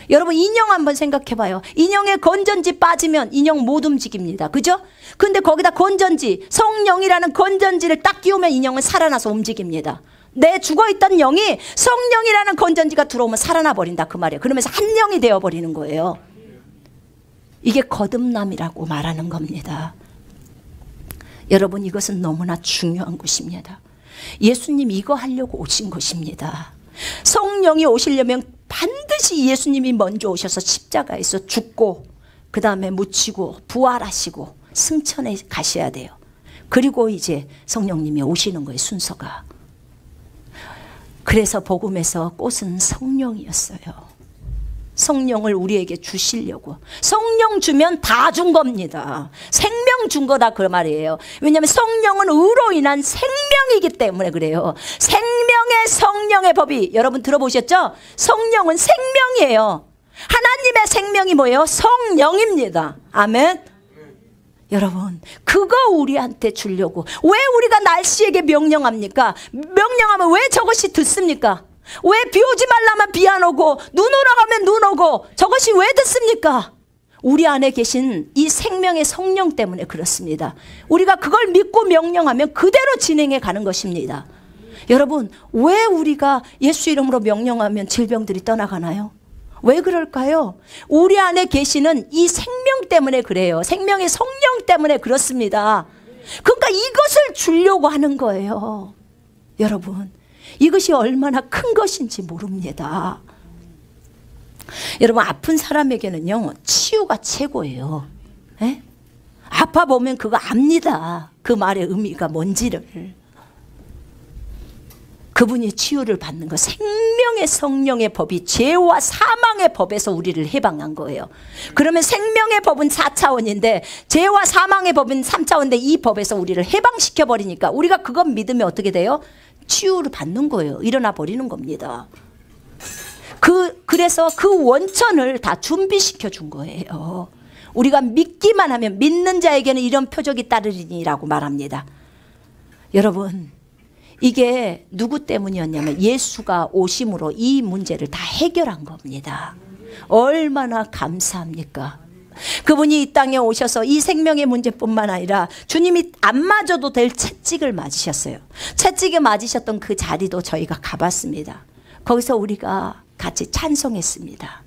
여러분 인형 한번 생각해 봐요. 인형에 건전지 빠지면 인형 못 움직입니다. 그죠? 근데 거기다 건전지, 성령이라는 건전지를 딱 끼우면 인형은 살아나서 움직입니다. 내 죽어있던 영이 성령이라는 건전지가 들어오면 살아나 버린다 그 말이에요. 그러면서 한 영이 되어버리는 거예요. 이게 거듭남이라고 말하는 겁니다. 여러분 이것은 너무나 중요한 것입니다. 예수님 이거 하려고 오신 것입니다. 성령이 오시려면 반드시 예수님이 먼저 오셔서 십자가에서 죽고 그 다음에 묻히고 부활하시고 승천에 가셔야 돼요. 그리고 이제 성령님이 오시는 거예요. 순서가. 그래서 복음에서 꽃은 성령이었어요. 성령을 우리에게 주시려고. 성령 주면 다 준 겁니다. 생명 준 거다 그 말이에요. 왜냐하면 성령은 의로 인한 생명이기 때문에 그래요. 생명의 성령의 법이 여러분 들어보셨죠? 성령은 생명이에요. 하나님의 생명이 뭐예요? 성령입니다. 아멘. 여러분 그거 우리한테 주려고. 왜 우리가 날씨에게 명령합니까? 명령하면 왜 저것이 듣습니까? 왜 비 오지 말라면 비 안 오고 눈 오라고 하면 눈 오고 저것이 왜 듣습니까? 우리 안에 계신 이 생명의 성령 때문에 그렇습니다. 우리가 그걸 믿고 명령하면 그대로 진행해 가는 것입니다. 여러분 왜 우리가 예수 이름으로 명령하면 질병들이 떠나가나요? 왜 그럴까요? 우리 안에 계시는 이 생명 때문에 그래요. 생명의 성령 때문에 그렇습니다. 그러니까 이것을 주려고 하는 거예요. 여러분 이것이 얼마나 큰 것인지 모릅니다. 여러분 아픈 사람에게는요 치유가 최고예요. 에? 아파 보면 그거 압니다. 그 말의 의미가 뭔지를. 그분이 치유를 받는 거. 생명의 성령의 법이 죄와 사망의 법에서 우리를 해방한 거예요. 그러면 생명의 법은 4차원인데 죄와 사망의 법은 3차원인데 이 법에서 우리를 해방시켜 버리니까 우리가 그것 믿으면 어떻게 돼요? 치유를 받는 거예요. 일어나 버리는 겁니다. 그래서 그 원천을 다 준비시켜 준 거예요. 우리가 믿기만 하면 믿는 자에게는 이런 표적이 따르리니라고 말합니다. 여러분 이게 누구 때문이었냐면 예수가 오심으로 이 문제를 다 해결한 겁니다. 얼마나 감사합니까? 그분이 이 땅에 오셔서 이 생명의 문제뿐만 아니라 주님이 안 맞아도 될 채찍을 맞으셨어요. 채찍에 맞으셨던 그 자리도 저희가 가봤습니다. 거기서 우리가 같이 찬송했습니다.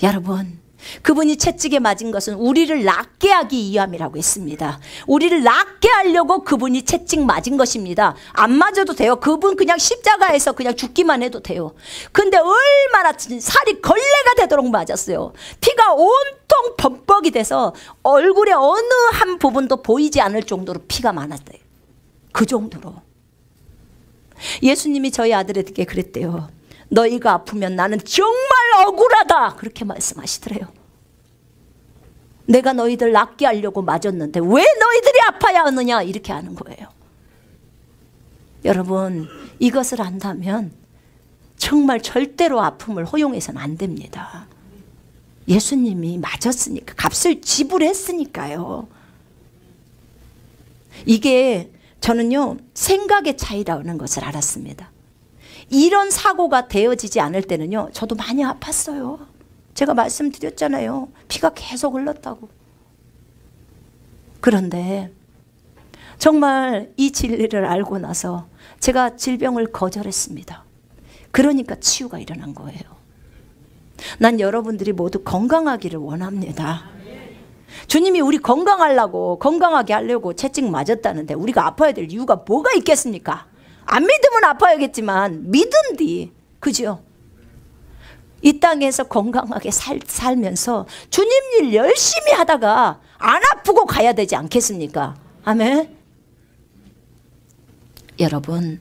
여러분 그분이 채찍에 맞은 것은 우리를 낫게 하기 위함이라고 했습니다. 우리를 낫게 하려고 그분이 채찍 맞은 것입니다. 안 맞아도 돼요. 그분 그냥 십자가에서 그냥 죽기만 해도 돼요. 근데 얼마나 살이 걸레가 되도록 맞았어요. 피가 온통 범벅이 돼서 얼굴의 어느 한 부분도 보이지 않을 정도로 피가 많았대요. 그 정도로. 예수님이 저희 아들에게 그랬대요. 너희가 아프면 나는 정말 억울하다 그렇게 말씀하시더래요. 내가 너희들 낫게 하려고 맞았는데 왜 너희들이 아파야 하느냐 이렇게 하는 거예요. 여러분 이것을 안다면 정말 절대로 아픔을 허용해서는 안 됩니다. 예수님이 맞았으니까 값을 지불했으니까요. 이게 저는요 생각의 차이라는 것을 알았습니다. 이런 사고가 되어지지 않을 때는요 저도 많이 아팠어요. 제가 말씀드렸잖아요. 피가 계속 흘렀다고. 그런데 정말 이 진리를 알고 나서 제가 질병을 거절했습니다. 그러니까 치유가 일어난 거예요. 난 여러분들이 모두 건강하기를 원합니다. 주님이 우리 건강하게 하려고 채찍 맞았다는데 우리가 아파야 될 이유가 뭐가 있겠습니까? 안 믿으면 아파야겠지만 믿은 뒤 그죠? 이 땅에서 건강하게 살면서 주님 일 열심히 하다가 안 아프고 가야 되지 않겠습니까? 아멘. 여러분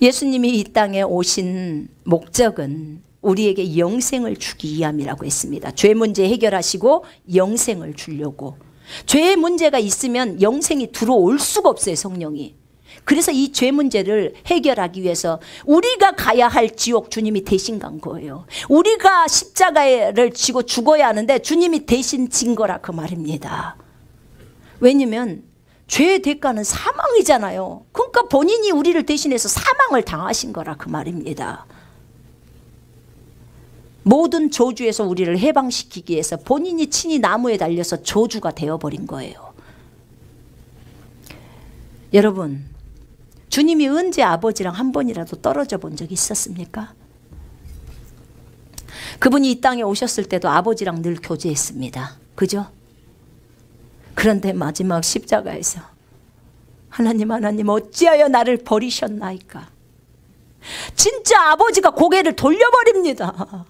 예수님이 이 땅에 오신 목적은 우리에게 영생을 주기 위함이라고 했습니다. 죄 문제 해결하시고 영생을 주려고. 죄의 문제가 있으면 영생이 들어올 수가 없어요. 성령이. 그래서 이 죄 문제를 해결하기 위해서 우리가 가야 할 지옥 주님이 대신 간 거예요. 우리가 십자가를 지고 죽어야 하는데 주님이 대신 진 거라 그 말입니다. 왜냐면 죄의 대가는 사망이잖아요. 그러니까 본인이 우리를 대신해서 사망을 당하신 거라 그 말입니다. 모든 저주에서 우리를 해방시키기 위해서 본인이 친히 나무에 달려서 저주가 되어버린 거예요. 여러분, 주님이 언제 아버지랑 한 번이라도 떨어져 본 적이 있었습니까? 그분이 이 땅에 오셨을 때도 아버지랑 늘 교제했습니다. 그죠? 그런데 마지막 십자가에서 하나님 어찌하여 나를 버리셨나이까? 진짜 아버지가 고개를 돌려버립니다.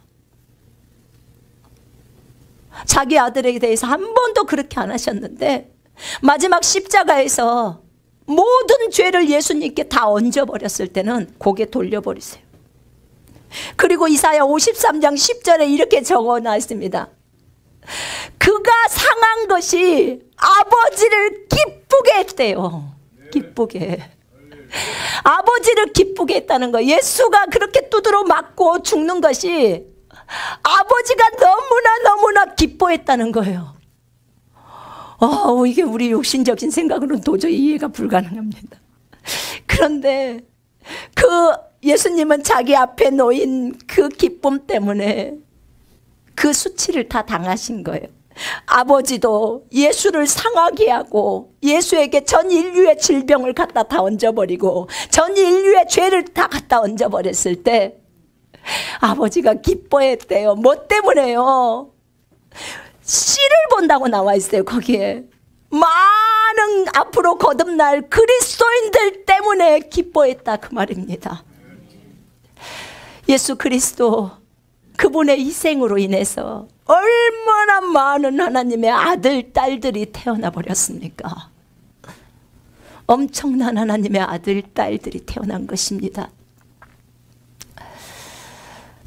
자기 아들에 대해서 한 번도 그렇게 안 하셨는데 마지막 십자가에서 모든 죄를 예수님께 다 얹어버렸을 때는 고개 돌려버리세요. 그리고 이사야 53장 10절에 이렇게 적어놨습니다. 그가 상한 것이 아버지를 기쁘게 했대요. 기쁘게. 아버지를 기쁘게 했다는 거예요. 예수가 그렇게 두드러 맞고 죽는 것이 아버지가 너무나 기뻐했다는 거예요. 이게 우리 욕심적인 생각으로는 도저히 이해가 불가능합니다. 그런데 그 예수님은 자기 앞에 놓인 그 기쁨 때문에 그 수치를 다 당하신 거예요. 아버지도 예수를 상하게 하고 예수에게 전 인류의 질병을 갖다 다 얹어버리고 전 인류의 죄를 다 갖다 얹어버렸을 때 아버지가 기뻐했대요. 뭐 때문에요? 씨를 본다고 나와 있어요. 거기에 많은 앞으로 거듭날 그리스도인들 때문에 기뻐했다 그 말입니다. 예수 그리스도 그분의 희생으로 인해서 얼마나 많은 하나님의 아들 딸들이 태어나 버렸습니까? 엄청난 하나님의 아들 딸들이 태어난 것입니다.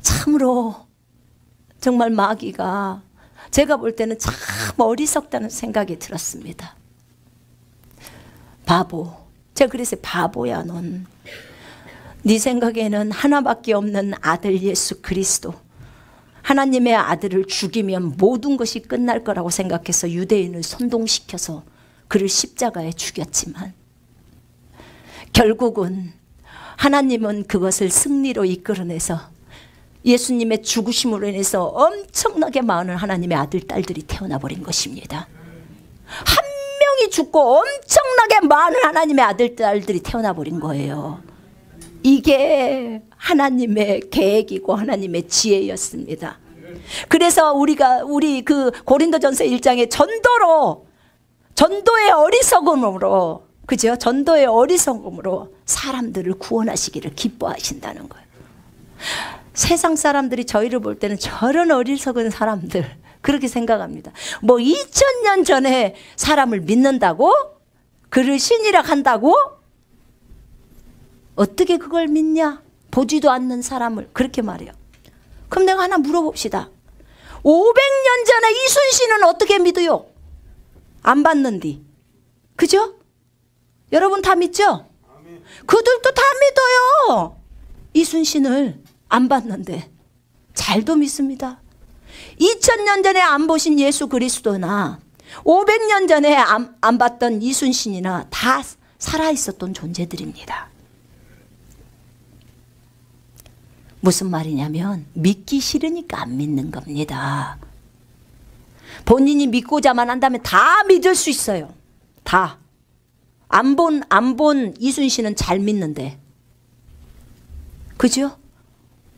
참으로 정말 마귀가 제가 볼 때는 참 어리석다는 생각이 들었습니다. 바보. 제가 그래서 바보야 넌. 네 생각에는 하나밖에 없는 아들 예수 그리스도, 하나님의 아들을 죽이면 모든 것이 끝날 거라고 생각해서 유대인을 선동시켜서 그를 십자가에 죽였지만 결국은 하나님은 그것을 승리로 이끌어내서 예수님의 죽으심으로 인해서 엄청나게 많은 하나님의 아들 딸들이 태어나 버린 것입니다. 한 명이 죽고 엄청나게 많은 하나님의 아들 딸들이 태어나 버린 거예요. 이게 하나님의 계획이고 하나님의 지혜였습니다. 그래서 우리 그 고린도전서 1장에 전도의 어리석음으로, 그죠? 전도의 어리석음으로 사람들을 구원하시기를 기뻐하신다는 거예요. 세상 사람들이 저희를 볼 때는 저런 어리석은 사람들 그렇게 생각합니다. 뭐 2000년 전에 사람을 믿는다고? 그를 신이라 한다고? 어떻게 그걸 믿냐? 보지도 않는 사람을 그렇게 말해요. 그럼 내가 하나 물어봅시다. 500년 전에 이순신은 어떻게 믿어요? 안 봤는디. 그죠? 여러분 다 믿죠? 그들도 다 믿어요. 이순신을 안 봤는데 잘도 믿습니다. 2000년 전에 안 보신 예수 그리스도나 500년 전에 안 봤던 이순신이나 다 살아있었던 존재들입니다. 무슨 말이냐면 믿기 싫으니까 안 믿는 겁니다. 본인이 믿고자만 한다면 다 믿을 수 있어요. 다. 안 본 이순신은 잘 믿는데. 그죠?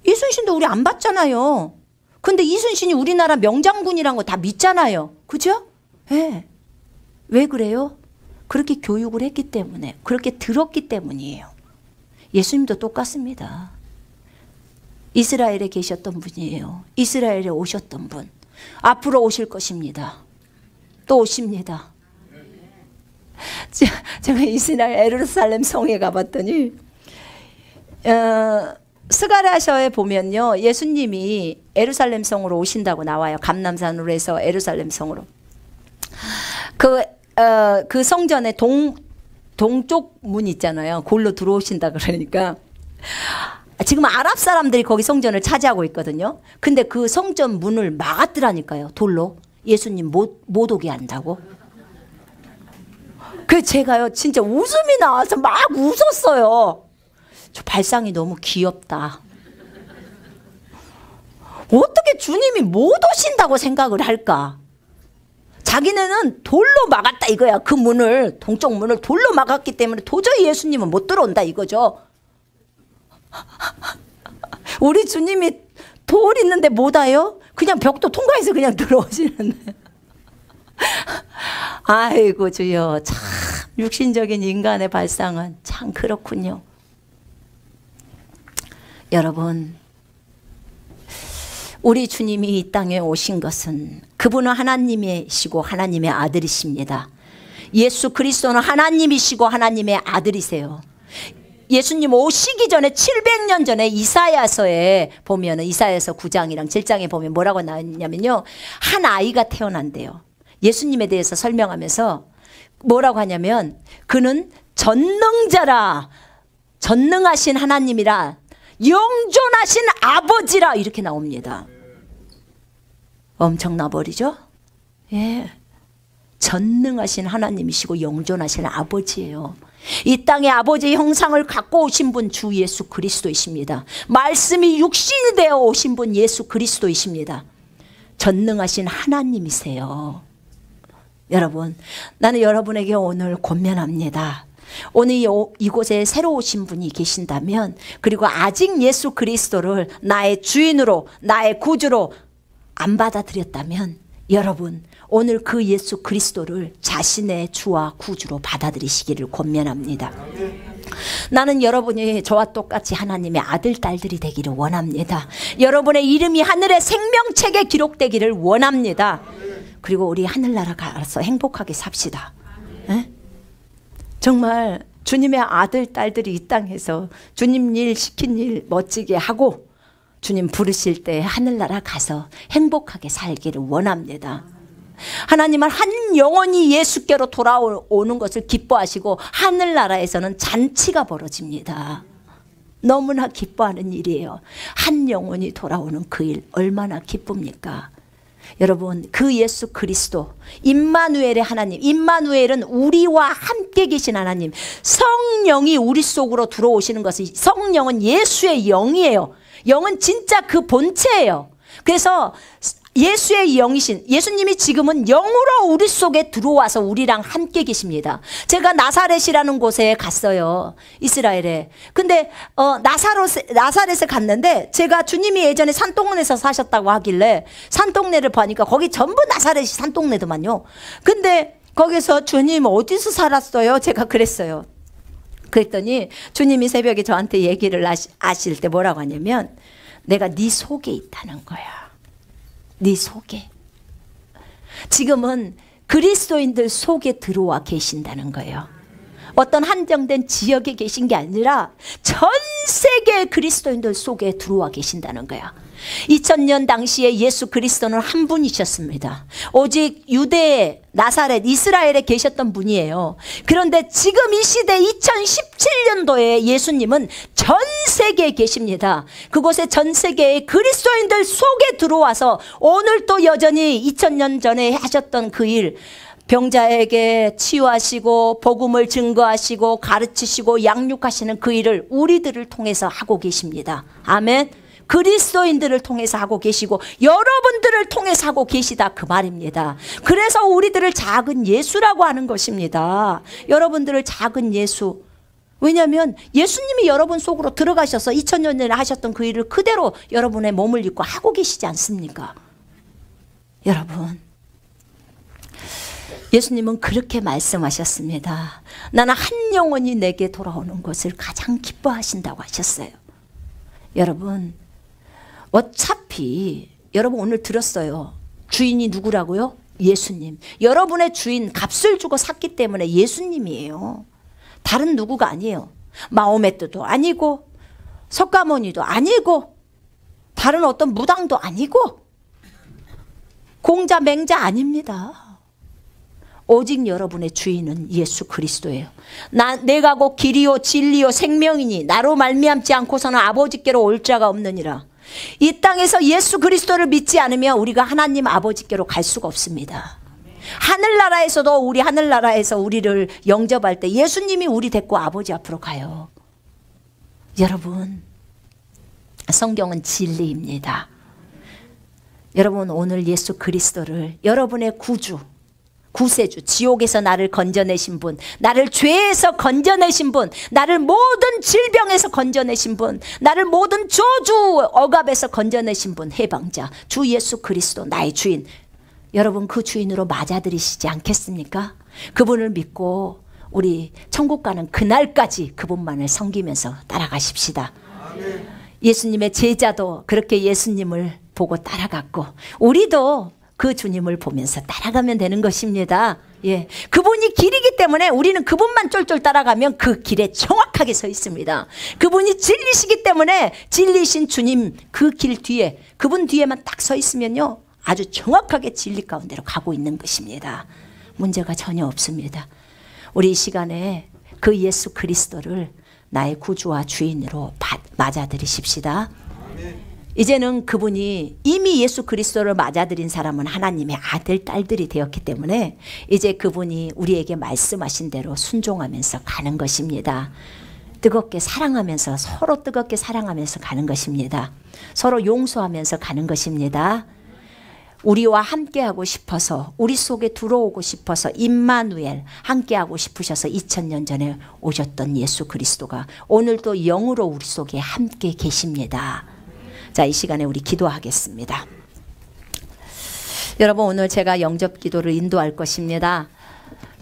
이순신도 우리 안 봤잖아요. 근데 이순신이 우리나라 명장군이란 거 다 믿잖아요. 그죠? 네. 왜 그래요? 그렇게 교육을 했기 때문에, 그렇게 들었기 때문이에요. 예수님도 똑같습니다. 이스라엘에 계셨던 분이에요. 이스라엘에 오셨던 분. 앞으로 오실 것입니다. 또 오십니다. 제가 이스라엘 예루살렘 성에 가봤더니 스가랴서에 보면요, 예수님이 예루살렘 성으로 오신다고 나와요. 감람산으로 해서 예루살렘 성으로. 그 성전에 동쪽 문 있잖아요. 골로 들어오신다 그러니까 지금 아랍 사람들이 거기 성전을 차지하고 있거든요. 근데 그 성전 문을 막았더라니까요. 돌로. 예수님 못 오게 한다고. 그래서 제가요 진짜 웃음이 나와서 막 웃었어요. 저 발상이 너무 귀엽다. 어떻게 주님이 못 오신다고 생각을 할까? 자기네는 돌로 막았다 이거야. 그 문을, 동쪽 문을 돌로 막았기 때문에 도저히 예수님은 못 들어온다 이거죠. 우리 주님이 돌 있는데 못 와요? 그냥 벽도 통과해서 그냥 들어오시는데. 아이고 주여, 참 육신적인 인간의 발상은 참 그렇군요. 여러분, 우리 주님이 이 땅에 오신 것은 그분은 하나님이시고 하나님의 아들이십니다. 예수 그리스도는 하나님이시고 하나님의 아들이세요. 예수님 오시기 전에 700년 전에 이사야서에 보면, 이사야서 9장이랑 7장에 보면 뭐라고 나왔냐면요, 한 아이가 태어난대요. 예수님에 대해서 설명하면서 뭐라고 하냐면, 그는 전능자라, 전능하신 하나님이라, 영존하신 아버지라, 이렇게 나옵니다. 엄청나 버리죠? 예, 전능하신 하나님이시고 영존하신 아버지예요. 이 땅에 아버지의 형상을 갖고 오신 분 주 예수 그리스도이십니다. 말씀이 육신이 되어 오신 분 예수 그리스도이십니다. 전능하신 하나님이세요. 여러분, 나는 여러분에게 오늘 권면합니다. 오늘 이곳에 새로 오신 분이 계신다면, 그리고 아직 예수 그리스도를 나의 주인으로, 나의 구주로 안 받아들였다면, 여러분 오늘 그 예수 그리스도를 자신의 주와 구주로 받아들이시기를 권면합니다. 나는 여러분이 저와 똑같이 하나님의 아들 딸들이 되기를 원합니다. 여러분의 이름이 하늘의 생명책에 기록되기를 원합니다. 그리고 우리 하늘나라 가서 행복하게 삽시다. 에? 정말 주님의 아들 딸들이 이 땅에서 주님 일 시킨 일 멋지게 하고 주님 부르실 때 하늘나라 가서 행복하게 살기를 원합니다. 하나님은 한 영혼이 예수께로 돌아오는 것을 기뻐하시고 하늘나라에서는 잔치가 벌어집니다. 너무나 기뻐하는 일이에요. 한 영혼이 돌아오는 그 일 얼마나 기쁩니까? 여러분, 그 예수 그리스도 임마누엘의 하나님, 임마누엘은 우리와 함께 계신 하나님, 성령이 우리 속으로 들어오시는 것은, 성령은 예수의 영이에요. 영은 진짜 그 본체예요. 그래서 예수의 영이신 예수님이 지금은 영으로 우리 속에 들어와서 우리랑 함께 계십니다. 제가 나사렛이라는 곳에 갔어요, 이스라엘에. 근데 나사렛에 갔는데, 제가 주님이 예전에 산동네에서 사셨다고 하길래 산동네를 보니까 거기 전부 나사렛이 산동네더만요. 근데 거기서 주님 어디서 살았어요? 제가 그랬어요. 그랬더니 주님이 새벽에 저한테 얘기를 하실 때 뭐라고 하냐면, 내가 네 속에 있다는 거야. 네 속에. 지금은 그리스도인들 속에 들어와 계신다는 거예요. 어떤 한정된 지역에 계신 게 아니라 전 세계 그리스도인들 속에 들어와 계신다는 거야. 2000년 당시에 예수 그리스도는 한 분이셨습니다. 오직 유대 나사렛 이스라엘에 계셨던 분이에요. 그런데 지금 이 시대 2017년도에 예수님은 전 세계에 계십니다. 그곳에 전 세계의 그리스도인들 속에 들어와서 오늘 또 여전히 2000년 전에 하셨던 그 일, 병자에게 치유하시고 복음을 증거하시고 가르치시고 양육하시는 그 일을 우리들을 통해서 하고 계십니다. 아멘. 그리스도인들을 통해서 하고 계시고 여러분들을 통해서 하고 계시다, 그 말입니다. 그래서 우리들을 작은 예수라고 하는 것입니다. 여러분들을 작은 예수. 왜냐하면 예수님이 여러분 속으로 들어가셔서 2000년 전에 하셨던 그 일을 그대로 여러분의 몸을 입고 하고 계시지 않습니까? 여러분, 예수님은 그렇게 말씀하셨습니다. 나는 한 영혼이 내게 돌아오는 것을 가장 기뻐하신다고 하셨어요. 여러분, 어차피 여러분 오늘 들었어요. 주인이 누구라고요? 예수님. 여러분의 주인, 값을 주고 샀기 때문에 예수님이에요. 다른 누구가 아니에요. 마호메트도 아니고 석가모니도 아니고 다른 어떤 무당도 아니고 공자 맹자 아닙니다. 오직 여러분의 주인은 예수 그리스도예요. 내가 곧 길이요 진리요 생명이니 나로 말미암지 않고서는 아버지께로 올 자가 없느니라. 이 땅에서 예수 그리스도를 믿지 않으면 우리가 하나님 아버지께로 갈 수가 없습니다. 하늘나라에서도 우리 하늘나라에서 우리를 영접할 때 예수님이 우리 데리고 아버지 앞으로 가요. 여러분, 성경은 진리입니다. 여러분 오늘 예수 그리스도를 여러분의 구주, 구세주, 지옥에서 나를 건져내신 분, 나를 죄에서 건져내신 분, 나를 모든 질병에서 건져내신 분, 나를 모든 저주 억압에서 건져내신 분, 해방자 주 예수 그리스도 나의 주인, 여러분 그 주인으로 맞아들이시지 않겠습니까? 그분을 믿고 우리 천국 가는 그날까지 그분만을 섬기면서 따라가십시다. 아멘. 예수님의 제자도 그렇게 예수님을 보고 따라갔고 우리도 그 주님을 보면서 따라가면 되는 것입니다. 예, 그분이 길이기 때문에 우리는 그분만 쫄쫄 따라가면 그 길에 정확하게 서 있습니다. 그분이 진리시기 때문에 진리신 주님 그 길 뒤에, 그분 뒤에만 딱 서 있으면요 아주 정확하게 진리 가운데로 가고 있는 것입니다. 문제가 전혀 없습니다. 우리 이 시간에 그 예수 그리스도를 나의 구주와 주인으로 맞아들이십시다. 이제는 그분이 이미 예수 그리스도를 맞아들인 사람은 하나님의 아들, 딸들이 되었기 때문에 이제 그분이 우리에게 말씀하신 대로 순종하면서 가는 것입니다. 뜨겁게 사랑하면서, 서로 뜨겁게 사랑하면서 가는 것입니다. 서로 용서하면서 가는 것입니다. 우리와 함께하고 싶어서, 우리 속에 들어오고 싶어서 임마누엘 함께하고 싶으셔서 2000년 전에 오셨던 예수 그리스도가 오늘도 영으로 우리 속에 함께 계십니다. 자, 이 시간에 우리 기도하겠습니다. 여러분 오늘 제가 영접 기도를 인도할 것입니다.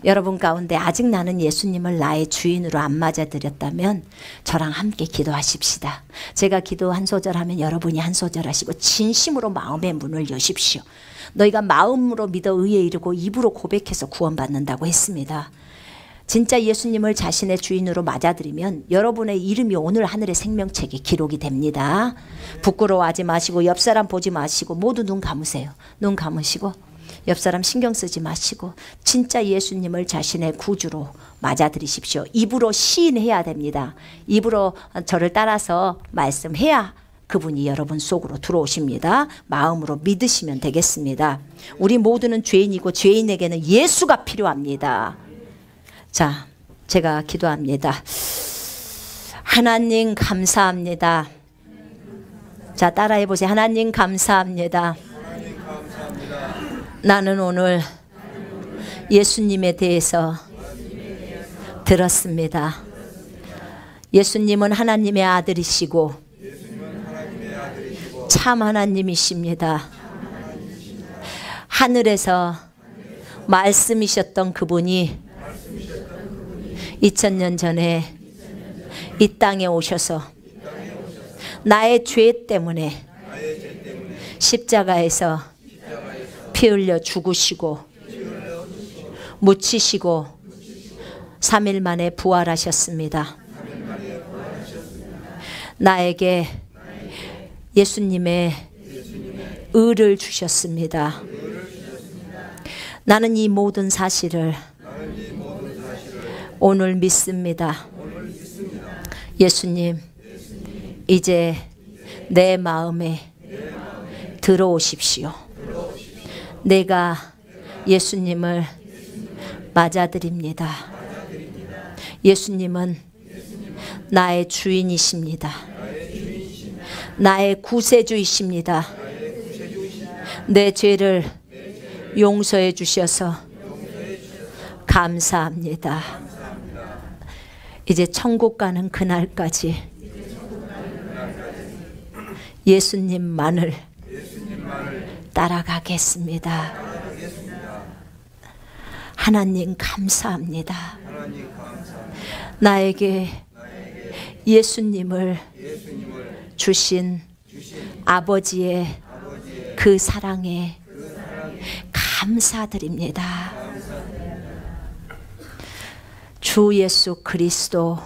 여러분 가운데 아직 나는 예수님을 나의 주인으로 안 맞아들였다면 저랑 함께 기도하십시다. 제가 기도 한 소절 하면 여러분이 한 소절 하시고 진심으로 마음의 문을 여십시오. 너희가 마음으로 믿어 의에 이르고 입으로 고백해서 구원받는다고 했습니다. 진짜 예수님을 자신의 주인으로 맞아들이면 여러분의 이름이 오늘 하늘의 생명책에 기록이 됩니다. 부끄러워하지 마시고 옆 사람 보지 마시고 모두 눈 감으세요. 눈 감으시고 옆 사람 신경 쓰지 마시고 진짜 예수님을 자신의 구주로 맞아들이십시오. 입으로 시인해야 됩니다. 입으로 저를 따라서 말씀해야 그분이 여러분 속으로 들어오십니다. 마음으로 믿으시면 되겠습니다. 우리 모두는 죄인이고 죄인에게는 예수가 필요합니다. 자, 제가 기도합니다. 하나님 감사합니다. 자, 따라해 보세요. 하나님 감사합니다. 나는 오늘 예수님에 대해서 들었습니다. 예수님은 하나님의 아들이시고 참 하나님이십니다. 하늘에서 말씀이셨던 그분이 2000년 전에 이 땅에 오셔서 나의 죄 때문에 십자가에서 피 흘려 죽으시고 묻히시고 3일 만에 부활하셨습니다. 나에게 예수님의 의를 주셨습니다. 나는 이 모든 사실을 오늘 믿습니다. 예수님, 이제 내 마음에 들어오십시오. 내가 예수님을 맞아드립니다. 예수님은 나의 주인이십니다. 나의 구세주이십니다. 내 죄를 용서해 주셔서 감사합니다. 이제 천국 가는 그날까지 예수님만을 따라가겠습니다. 하나님 감사합니다. 나에게 예수님을 주신 아버지의 그 사랑에 감사드립니다. 주 예수 그리스도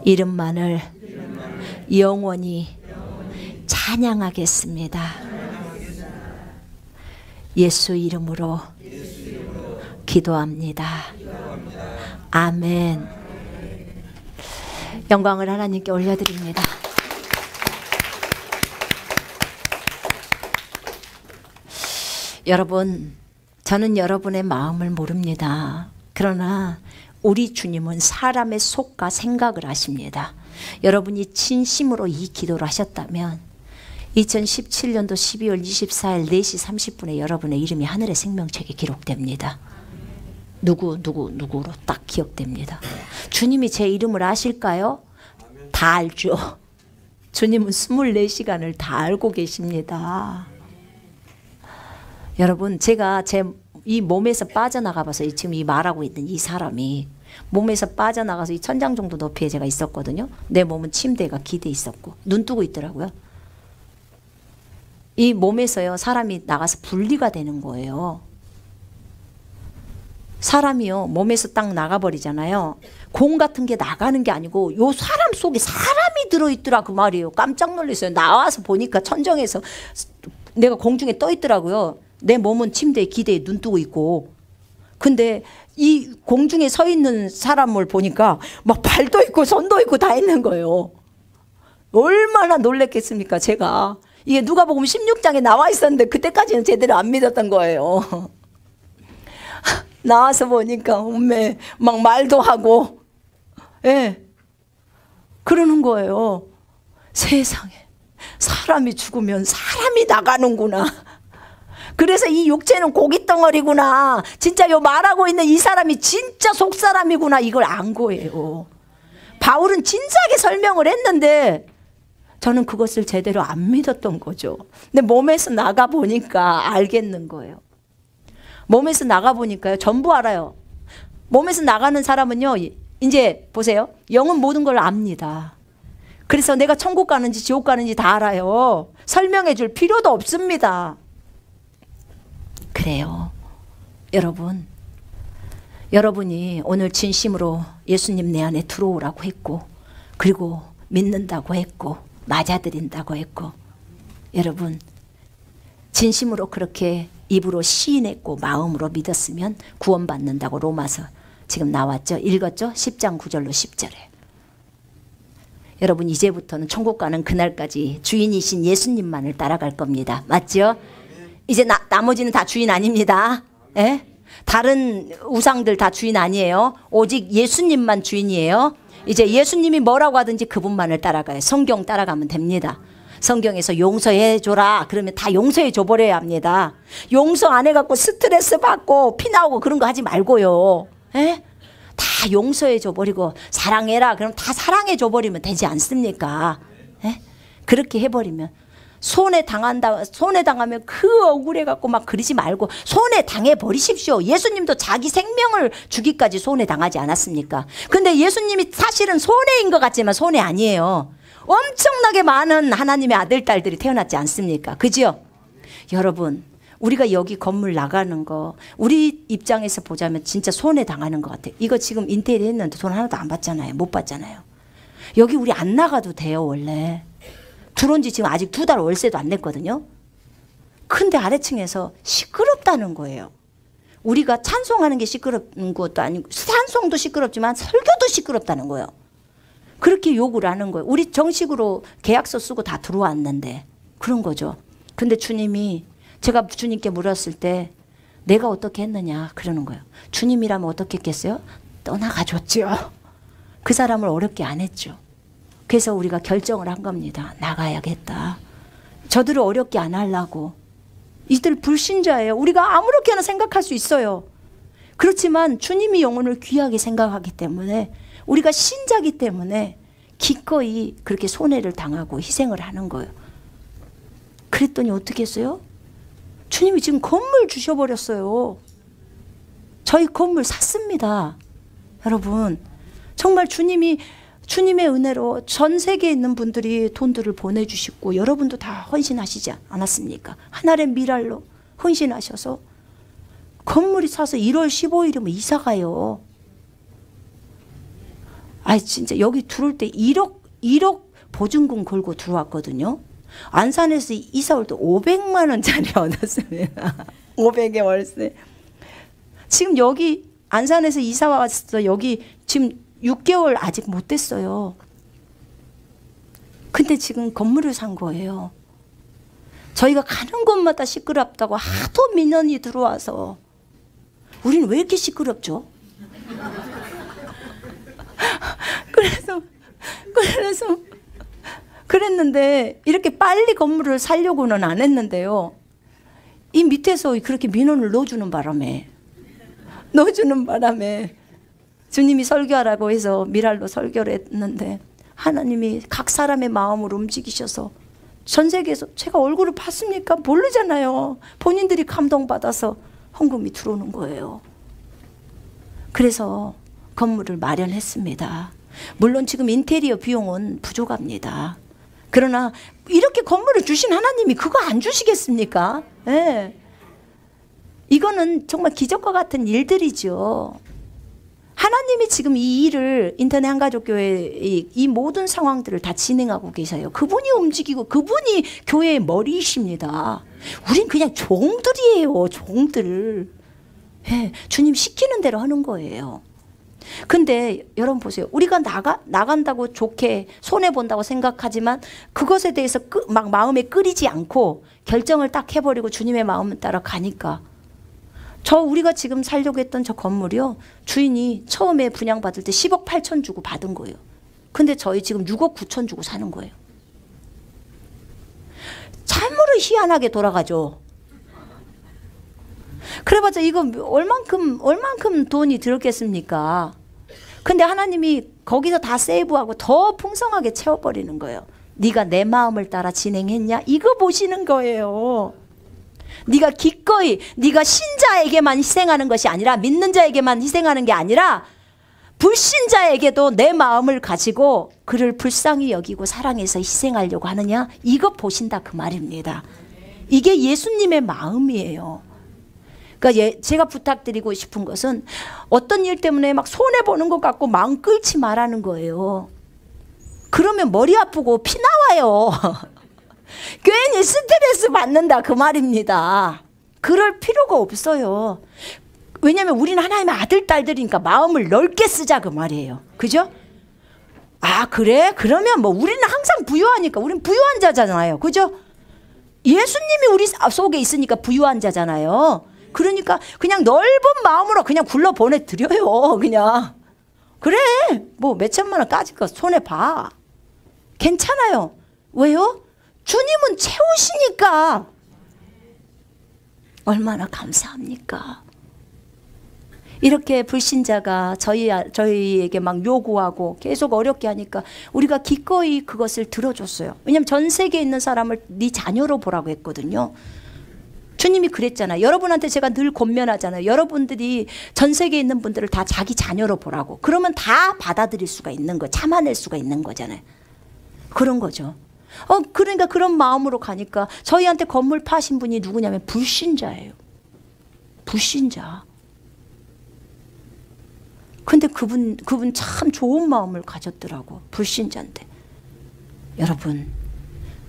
이름만을 영원히 찬양하겠습니다. 예수 이름으로 기도합니다. 아멘. 영광을 하나님께 올려드립니다. 여러분, 저는 여러분의 마음을 모릅니다. 그러나 우리 주님은 사람의 속과 생각을 아십니다. 여러분이 진심으로 이 기도를 하셨다면 2017년도 12월 24일 4시 30분에 여러분의 이름이 하늘의 생명책에 기록됩니다. 누구로 딱 기억됩니다. 주님이 제 이름을 아실까요? 다 알죠. 주님은 24시간을 다 알고 계십니다. 여러분, 제가 제 이 몸에서 빠져나가 봐서 지금 이 말하고 있는 이 사람이 몸에서 빠져나가서 이 천장 정도 높이에 제가 있었거든요. 내 몸은 침대가 기대 있었고 눈 뜨고 있더라고요. 이 몸에서요, 사람이 나가서 분리가 되는 거예요. 사람이요, 몸에서 딱 나가버리잖아요. 공 같은 게 나가는 게 아니고 요 사람 속에 사람이 들어있더라 그 말이에요. 깜짝 놀랐어요. 나와서 보니까 천정에서 내가 공중에 떠 있더라고요. 내 몸은 침대에 기대에 눈 뜨고 있고, 근데 이 공중에 서 있는 사람을 보니까 막 발도 있고 손도 있고 다 있는 거예요. 얼마나 놀랬겠습니까 제가. 이게 누가복음 16장에 나와 있었는데 그때까지는 제대로 안 믿었던 거예요. 나와서 보니까 엄매 막 말도 하고, 예, 그러는 거예요. 세상에, 사람이 죽으면 사람이 나가는구나. 그래서 이 육체는 고깃덩어리구나. 진짜 요 말하고 있는 이 사람이 진짜 속사람이구나. 이걸 안 거예요. 바울은 진작에 설명을 했는데 저는 그것을 제대로 안 믿었던 거죠. 근데 몸에서 나가 보니까 알겠는 거예요. 몸에서 나가 보니까요, 전부 알아요. 몸에서 나가는 사람은요, 이제 보세요. 영은 모든 걸 압니다. 그래서 내가 천국 가는지 지옥 가는지 다 알아요. 설명해 줄 필요도 없습니다. 그래요. 여러분이 오늘 진심으로 예수님 내 안에 들어오라고 했고, 그리고 믿는다고 했고, 맞아들인다고 했고, 여러분 진심으로 그렇게 입으로 시인했고 마음으로 믿었으면 구원받는다고 로마서 지금 나왔죠? 읽었죠? 10장 9절로 10절에. 여러분, 이제부터는 천국 가는 그날까지 주인이신 예수님만을 따라갈 겁니다. 맞죠? 이제 나머지는 다 주인 아닙니다. 예? 다른 우상들 다 주인 아니에요. 오직 예수님만 주인이에요. 이제 예수님이 뭐라고 하든지 그분만을 따라가요. 성경 따라가면 됩니다. 성경에서 용서해 줘라 그러면 다 용서해 줘 버려야 합니다. 용서 안 해갖고 스트레스 받고 피 나오고 그런 거 하지 말고요. 예? 다 용서해 줘 버리고 사랑해라 그럼 다 사랑해 줘 버리면 되지 않습니까? 예? 그렇게 해버리면, 손해 당하면 그 억울해 갖고 막 그러지 말고 손해 당해 버리십시오. 예수님도 자기 생명을 주기까지 손해 당하지 않았습니까? 근데 예수님이 사실은 손해인 것 같지만 손해 아니에요. 엄청나게 많은 하나님의 아들 딸들이 태어났지 않습니까? 그죠? 여러분, 우리가 여기 건물 나가는 거 우리 입장에서 보자면 진짜 손해 당하는 것 같아요. 이거 지금 인테리어 했는데 돈 하나도 안 받잖아요. 못 받잖아요. 여기 우리 안 나가도 돼요. 원래 들어온 지 지금 아직 2달 월세도 안 냈거든요. 근데 아래층에서 시끄럽다는 거예요. 우리가 찬송하는 게 시끄러운 것도 아니고, 찬송도 시끄럽지만 설교도 시끄럽다는 거예요. 그렇게 욕을 하는 거예요. 우리 정식으로 계약서 쓰고 다 들어왔는데 그런 거죠. 근데 주님이, 제가 주님께 물었을 때 내가 어떻게 했느냐 그러는 거예요. 주님이라면 어떻게 했겠어요? 떠나가줬죠. 그 사람을 어렵게 안 했죠. 그래서 우리가 결정을 한 겁니다. 나가야겠다. 저들을 어렵게 안 하려고. 이들 불신자예요. 우리가 아무렇게나 생각할 수 있어요. 그렇지만 주님이 영혼을 귀하게 생각하기 때문에, 우리가 신자기 때문에 기꺼이 그렇게 손해를 당하고 희생을 하는 거예요. 그랬더니 어떻게 했어요? 주님이 지금 건물 주셔버렸어요. 저희 건물 샀습니다. 여러분, 정말 주님의 은혜로 전 세계에 있는 분들이 돈들을 보내주시고 여러분도 다 헌신하시지 않았습니까? 하나의 미랄로 헌신하셔서 건물이 사서 1월 15일이면 이사가요. 아, 진짜 여기 들어올 때 1억 보증금 걸고 들어왔거든요. 안산에서 이사 올 때 500만 원짜리 얻었습니다. 500의 월세. 지금 여기 안산에서 이사 왔어. 여기 지금 6개월 아직 못 됐어요. 근데 지금 건물을 산 거예요. 저희가 가는 곳마다 시끄럽다고 하도 민원이 들어와서, 우리는 왜 이렇게 시끄럽죠? 그랬는데 이렇게 빨리 건물을 살려고는 안 했는데요. 이 밑에서 그렇게 민원을 넣어주는 바람에 주님이 설교하라고 해서 미랄로 설교를 했는데 하나님이 각 사람의 마음을 움직이셔서 전 세계에서 제가 얼굴을 봤습니까? 모르잖아요. 본인들이 감동받아서 헌금이 들어오는 거예요. 그래서 건물을 마련했습니다. 물론 지금 인테리어 비용은 부족합니다. 그러나 이렇게 건물을 주신 하나님이 그거 안 주시겠습니까? 네. 이거는 정말 기적과 같은 일들이죠. 하나님이 지금 이 일을 인터넷 한가족교회 이 모든 상황들을 다 진행하고 계세요. 그분이 움직이고 그분이 교회의 머리이십니다. 우린 그냥 종들이에요. 종들. 네, 주님 시키는 대로 하는 거예요. 근데 여러분 보세요. 우리가 나간다고 좋게 손해본다고 생각하지만 그것에 대해서 막 마음에 끓이지 않고 결정을 딱 해버리고 주님의 마음을 따라 가니까 우리가 지금 살려고 했던 저 건물이요. 주인이 처음에 분양받을 때 10억 8천 주고 받은 거예요. 근데 저희 지금 6억 9천 주고 사는 거예요. 참으로 희한하게 돌아가죠. 그래봤자 이거 얼만큼 돈이 들었겠습니까? 근데 하나님이 거기서 다 세이브하고 더 풍성하게 채워버리는 거예요. 네가 내 마음을 따라 진행했냐? 이거 보시는 거예요. 네가 기꺼이 네가 신자에게만 희생하는 것이 아니라 믿는 자에게만 희생하는 게 아니라 불신자에게도 내 마음을 가지고 그를 불쌍히 여기고 사랑해서 희생하려고 하느냐? 이거 보신다 그 말입니다. 이게 예수님의 마음이에요. 그러니까 제가 부탁드리고 싶은 것은 어떤 일 때문에 막 손해보는 것 같고 마음 끓지 말라는 거예요. 그러면 머리 아프고 피 나와요. 괜히 스트레스 받는다 그 말입니다. 그럴 필요가 없어요. 왜냐하면 우리는 하나님의 아들 딸들이니까 마음을 넓게 쓰자 그 말이에요. 그죠? 아 그래? 그러면 뭐 우리는 항상 부유하니까 우리는 부유한 자잖아요. 그죠? 예수님이 우리 속에 있으니까 부유한 자잖아요. 그러니까 그냥 넓은 마음으로 그냥 굴러 보내드려요. 그냥 그래 뭐 몇천만 원 까짓 거 손해봐. 괜찮아요. 왜요? 주님은 채우시니까. 얼마나 감사합니까? 이렇게 불신자가 저희에게 막 요구하고 계속 어렵게 하니까 우리가 기꺼이 그것을 들어줬어요. 왜냐하면 전 세계에 있는 사람을 네 자녀로 보라고 했거든요. 주님이 그랬잖아요. 여러분한테 제가 늘 권면하잖아요. 여러분들이 전 세계에 있는 분들을 다 자기 자녀로 보라고. 그러면 다 받아들일 수가 있는 거, 참아낼 수가 있는 거잖아요. 그런 거죠. 그러니까 그런 마음으로 가니까 저희한테 건물 파신 분이 누구냐면 불신자예요. 불신자. 근데 그분 참 좋은 마음을 가졌더라고. 불신자인데. 여러분,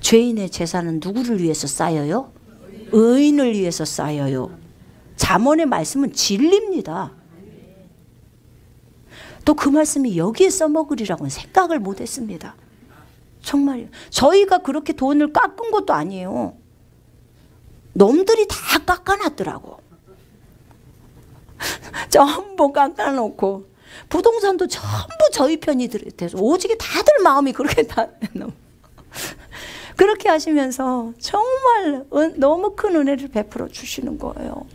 죄인의 재산은 누구를 위해서 쌓여요? 의인을 위해서 쌓여요. 잠언의 말씀은 진리입니다. 또 그 말씀이 여기에 써먹으리라고는 생각을 못했습니다. 정말요. 저희가 그렇게 돈을 깎은 것도 아니에요. 놈들이 다 깎아놨더라고. 전부 깎아놓고 부동산도 전부 저희 편이 돼서 오직에 다들 마음이 그렇게 다 그렇게 하시면서 정말 너무 큰 은혜를 베풀어 주시는 거예요.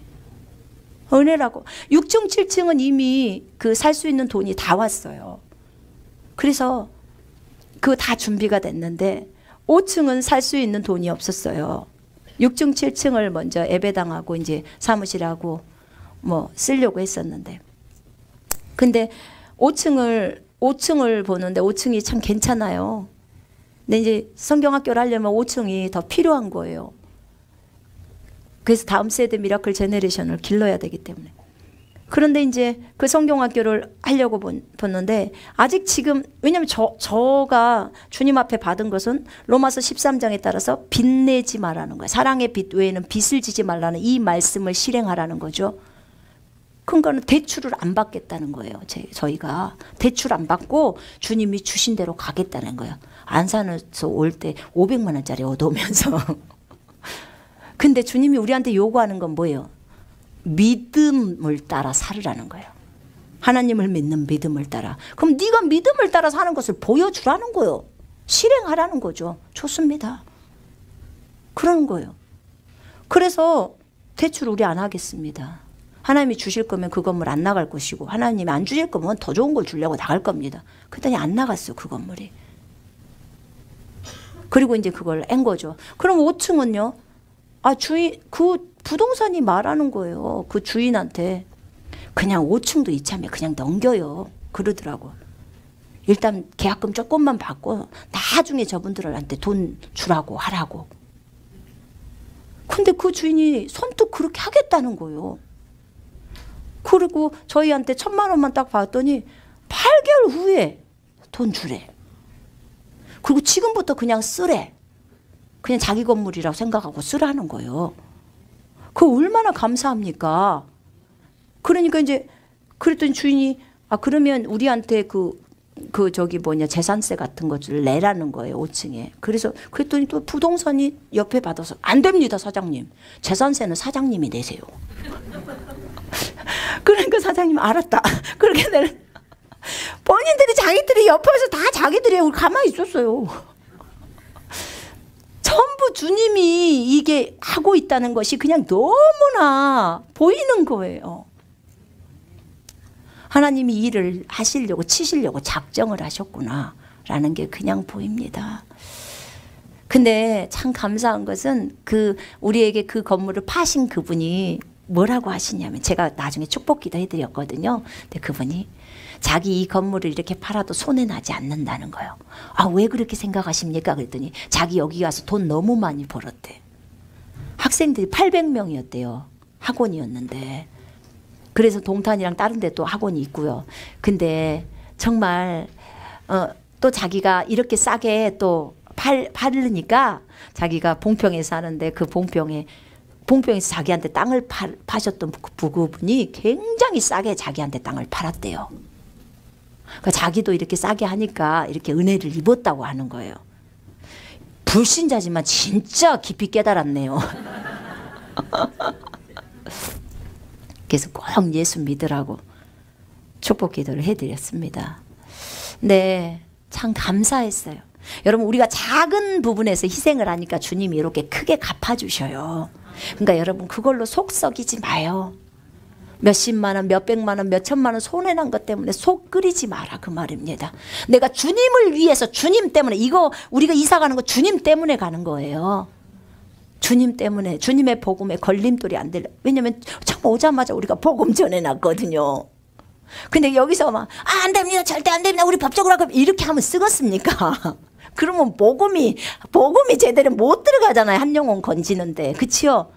은혜라고. 6층 7층은 이미 그 살 수 있는 돈이 다 왔어요. 그래서 그거 다 준비가 됐는데 5층은 살 수 있는 돈이 없었어요. 6층 7층을 먼저 예배당하고 이제 사무실하고 뭐 쓰려고 했었는데, 근데 5층을 보는데 5층이 참 괜찮아요. 근데 이제 성경학교를 하려면 5층이 더 필요한 거예요. 그래서 다음 세대 미라클 제너레이션을 길러야 되기 때문에. 그런데 이제 그 성경학교를 하려고 봤는데 아직 지금, 왜냐하면 저가 주님 앞에 받은 것은 로마서 13장에 따라서 빚내지 말라는 거예요. 사랑의 빚 외에는 빚을 지지 말라는 이 말씀을 실행하라는 거죠. 그러니까 대출을 안 받겠다는 거예요. 저희가 대출 안 받고 주님이 주신 대로 가겠다는 거예요. 안산에서 올 때 500만 원짜리 얻어오면서 근데 주님이 우리한테 요구하는 건 뭐예요? 믿음을 따라 살으라는 거예요. 하나님을 믿는 믿음을 따라. 그럼 네가 믿음을 따라 사는 것을 보여주라는 거예요. 실행하라는 거죠. 좋습니다. 그러는 거예요. 그래서 대출 우리 안 하겠습니다. 하나님이 주실 거면 그 건물 안 나갈 것이고 하나님이 안 주실 거면 더 좋은 걸 주려고 나갈 겁니다. 그랬더니 안 나갔어요. 그 건물이. 그리고 이제 그걸 한 거죠. 그럼 5층은요? 그 부동산이 말하는 거예요. 그 주인한테 그냥 5층도 이참에 그냥 넘겨요. 그러더라고. 일단 계약금 조금만 받고 나중에 저분들한테 돈 주라고 하라고. 근데 그 주인이 선뜻 그렇게 하겠다는 거예요. 그리고 저희한테 1,000만 원만 딱 받았더니 8개월 후에 돈 주래. 그리고 지금부터 그냥 쓰래. 그냥 자기 건물이라고 생각하고 쓰라는 거예요. 그거 얼마나 감사합니까? 그러니까 이제 그랬더니 주인이 그러면 우리한테 재산세 같은 것을 내라는 거예요. 5층에. 그랬더니 또 부동산이 옆에 받아서 안 됩니다, 사장님. 재산세는 사장님이 내세요. 그러니까 사장님 알았다. 그렇게 내는 본인들이 자기들이 옆에서 다 자기들이 가만히 있었어요. 전부 주님이 이게 하고 있다는 것이 그냥 너무나 보이는 거예요. 하나님이 일을 하시려고 치시려고 작정을 하셨구나 라는 게 그냥 보입니다. 근데 참 감사한 것은 우리에게 그 건물을 파신 그분이 뭐라고 하시냐면, 제가 나중에 축복기도 해드렸거든요. 근데 그분이 자기 이 건물을 이렇게 팔아도 손해나지 않는다는 거예요. 왜 그렇게 생각하십니까? 그랬더니 자기 여기 가서 돈 너무 많이 벌었대. 학생들이 800명이었대요. 학원이었는데. 그래서 동탄이랑 다른 데 또 학원이 있고요. 근데 정말 또 자기가 이렇게 싸게 또 팔으니까 자기가 봉평에 사는데 그 봉평에서 자기한테 땅을 파셨던 부부분이 굉장히 싸게 자기한테 땅을 팔았대요. 그러니까 자기도 이렇게 싸게 하니까 이렇게 은혜를 입었다고 하는 거예요. 불신자지만 진짜 깊이 깨달았네요. 그래서 꼭 예수 믿으라고 축복 기도를 해드렸습니다. 네, 참 감사했어요. 여러분, 우리가 작은 부분에서 희생을 하니까 주님이 이렇게 크게 갚아주셔요. 그러니까 여러분, 그걸로 속 썩이지 마요. 몇십만 원, 몇백만 원, 몇천만 원 손해난 것 때문에 속 끓이지 마라, 그 말입니다. 내가 주님을 위해서, 주님 때문에, 이거 우리가 이사 가는 거 주님 때문에 가는 거예요. 주님 때문에, 주님의 복음에 걸림돌이 안 되려. 왜냐면 처음 오자마자 우리가 복음 전해놨거든요. 근데 여기서 막 안 됩니다, 절대 안 됩니다, 우리 법적으로 하고 이렇게 하면 쓰겠습니까? 그러면 복음이 제대로 못 들어가잖아요. 한 영혼 건지는데, 그치요?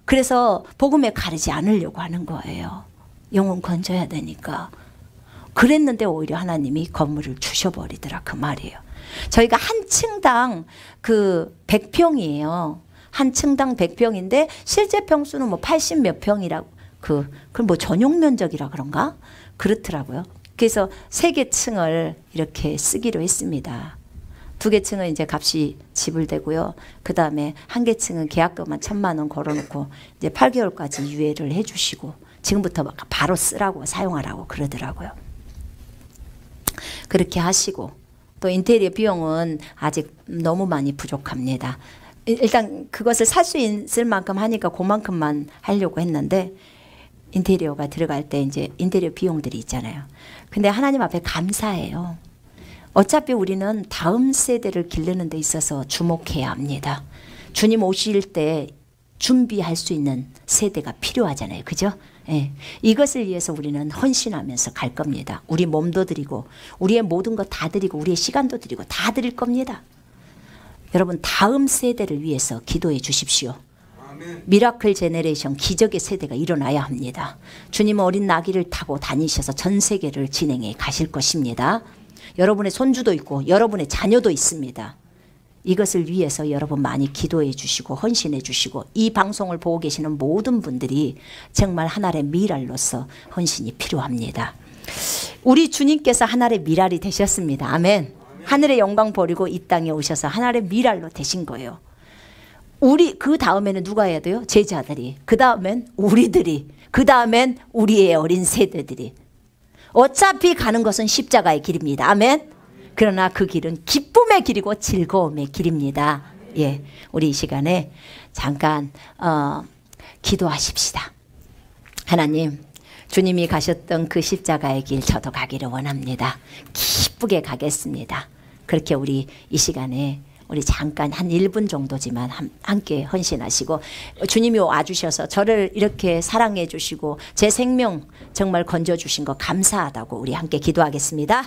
그래서 복음에 가르지 않으려고 하는 거예요. 영혼 건져야 되니까. 그랬는데 오히려 하나님이 건물을 주셔버리더라, 그 말이에요. 저희가 한 층당 100평이에요. 한 층당 100평인데 실제 평수는 80 몇 평이라고, 그럼 전용 면적이라 그런가? 그렇더라고요. 그래서 3개 층을 이렇게 쓰기로 했습니다. 2개 층은 이제 값이 지불되고요. 그 다음에 1개 층은 계약금만 1,000만 원 걸어놓고 이제 8개월까지 유예를 해주시고 지금부터 바로 쓰라고 사용하라고 그러더라고요. 그렇게 하시고, 또 인테리어 비용은 아직 너무 많이 부족합니다. 일단 그것을 살 수 있을 만큼 하니까 그만큼만 하려고 했는데, 인테리어가 들어갈 때 이제 인테리어 비용들이 있잖아요. 근데 하나님 앞에 감사해요. 어차피 우리는 다음 세대를 기르는 데 있어서 주목해야 합니다. 주님 오실 때 준비할 수 있는 세대가 필요하잖아요. 그죠? 예. 이것을 위해서 우리는 헌신하면서 갈 겁니다. 우리 몸도 드리고 우리의 모든 것 다 드리고 우리의 시간도 드리고 다 드릴 겁니다. 여러분, 다음 세대를 위해서 기도해 주십시오. 미라클 제너레이션, 기적의 세대가 일어나야 합니다. 주님은 어린 나귀를 타고 다니셔서 전 세계를 진행해 가실 것입니다. 여러분의 손주도 있고 여러분의 자녀도 있습니다. 이것을 위해서 여러분 많이 기도해 주시고 헌신해 주시고, 이 방송을 보고 계시는 모든 분들이 정말 하나의 미랄로서 헌신이 필요합니다. 우리 주님께서 하나의 미랄이 되셨습니다. 아멘. 하늘의 영광 버리고 이 땅에 오셔서 하나의 미랄로 되신 거예요. 그 다음에는 누가 해야 돼요? 제자들이. 그 다음엔 우리들이. 그 다음엔 우리의 어린 세대들이. 어차피 가는 것은 십자가의 길입니다. 아멘. 그러나 그 길은 기쁨의 길이고 즐거움의 길입니다. 예, 우리 이 시간에 잠깐 기도하십시다. 하나님, 주님이 가셨던 그 십자가의 길 저도 가기를 원합니다. 기쁘게 가겠습니다. 그렇게 우리 이 시간에 우리 잠깐 한 1분 정도지만 함께 헌신하시고, 주님이 와주셔서 저를 이렇게 사랑해 주시고 제 생명 정말 건져주신 거 감사하다고 우리 함께 기도하겠습니다.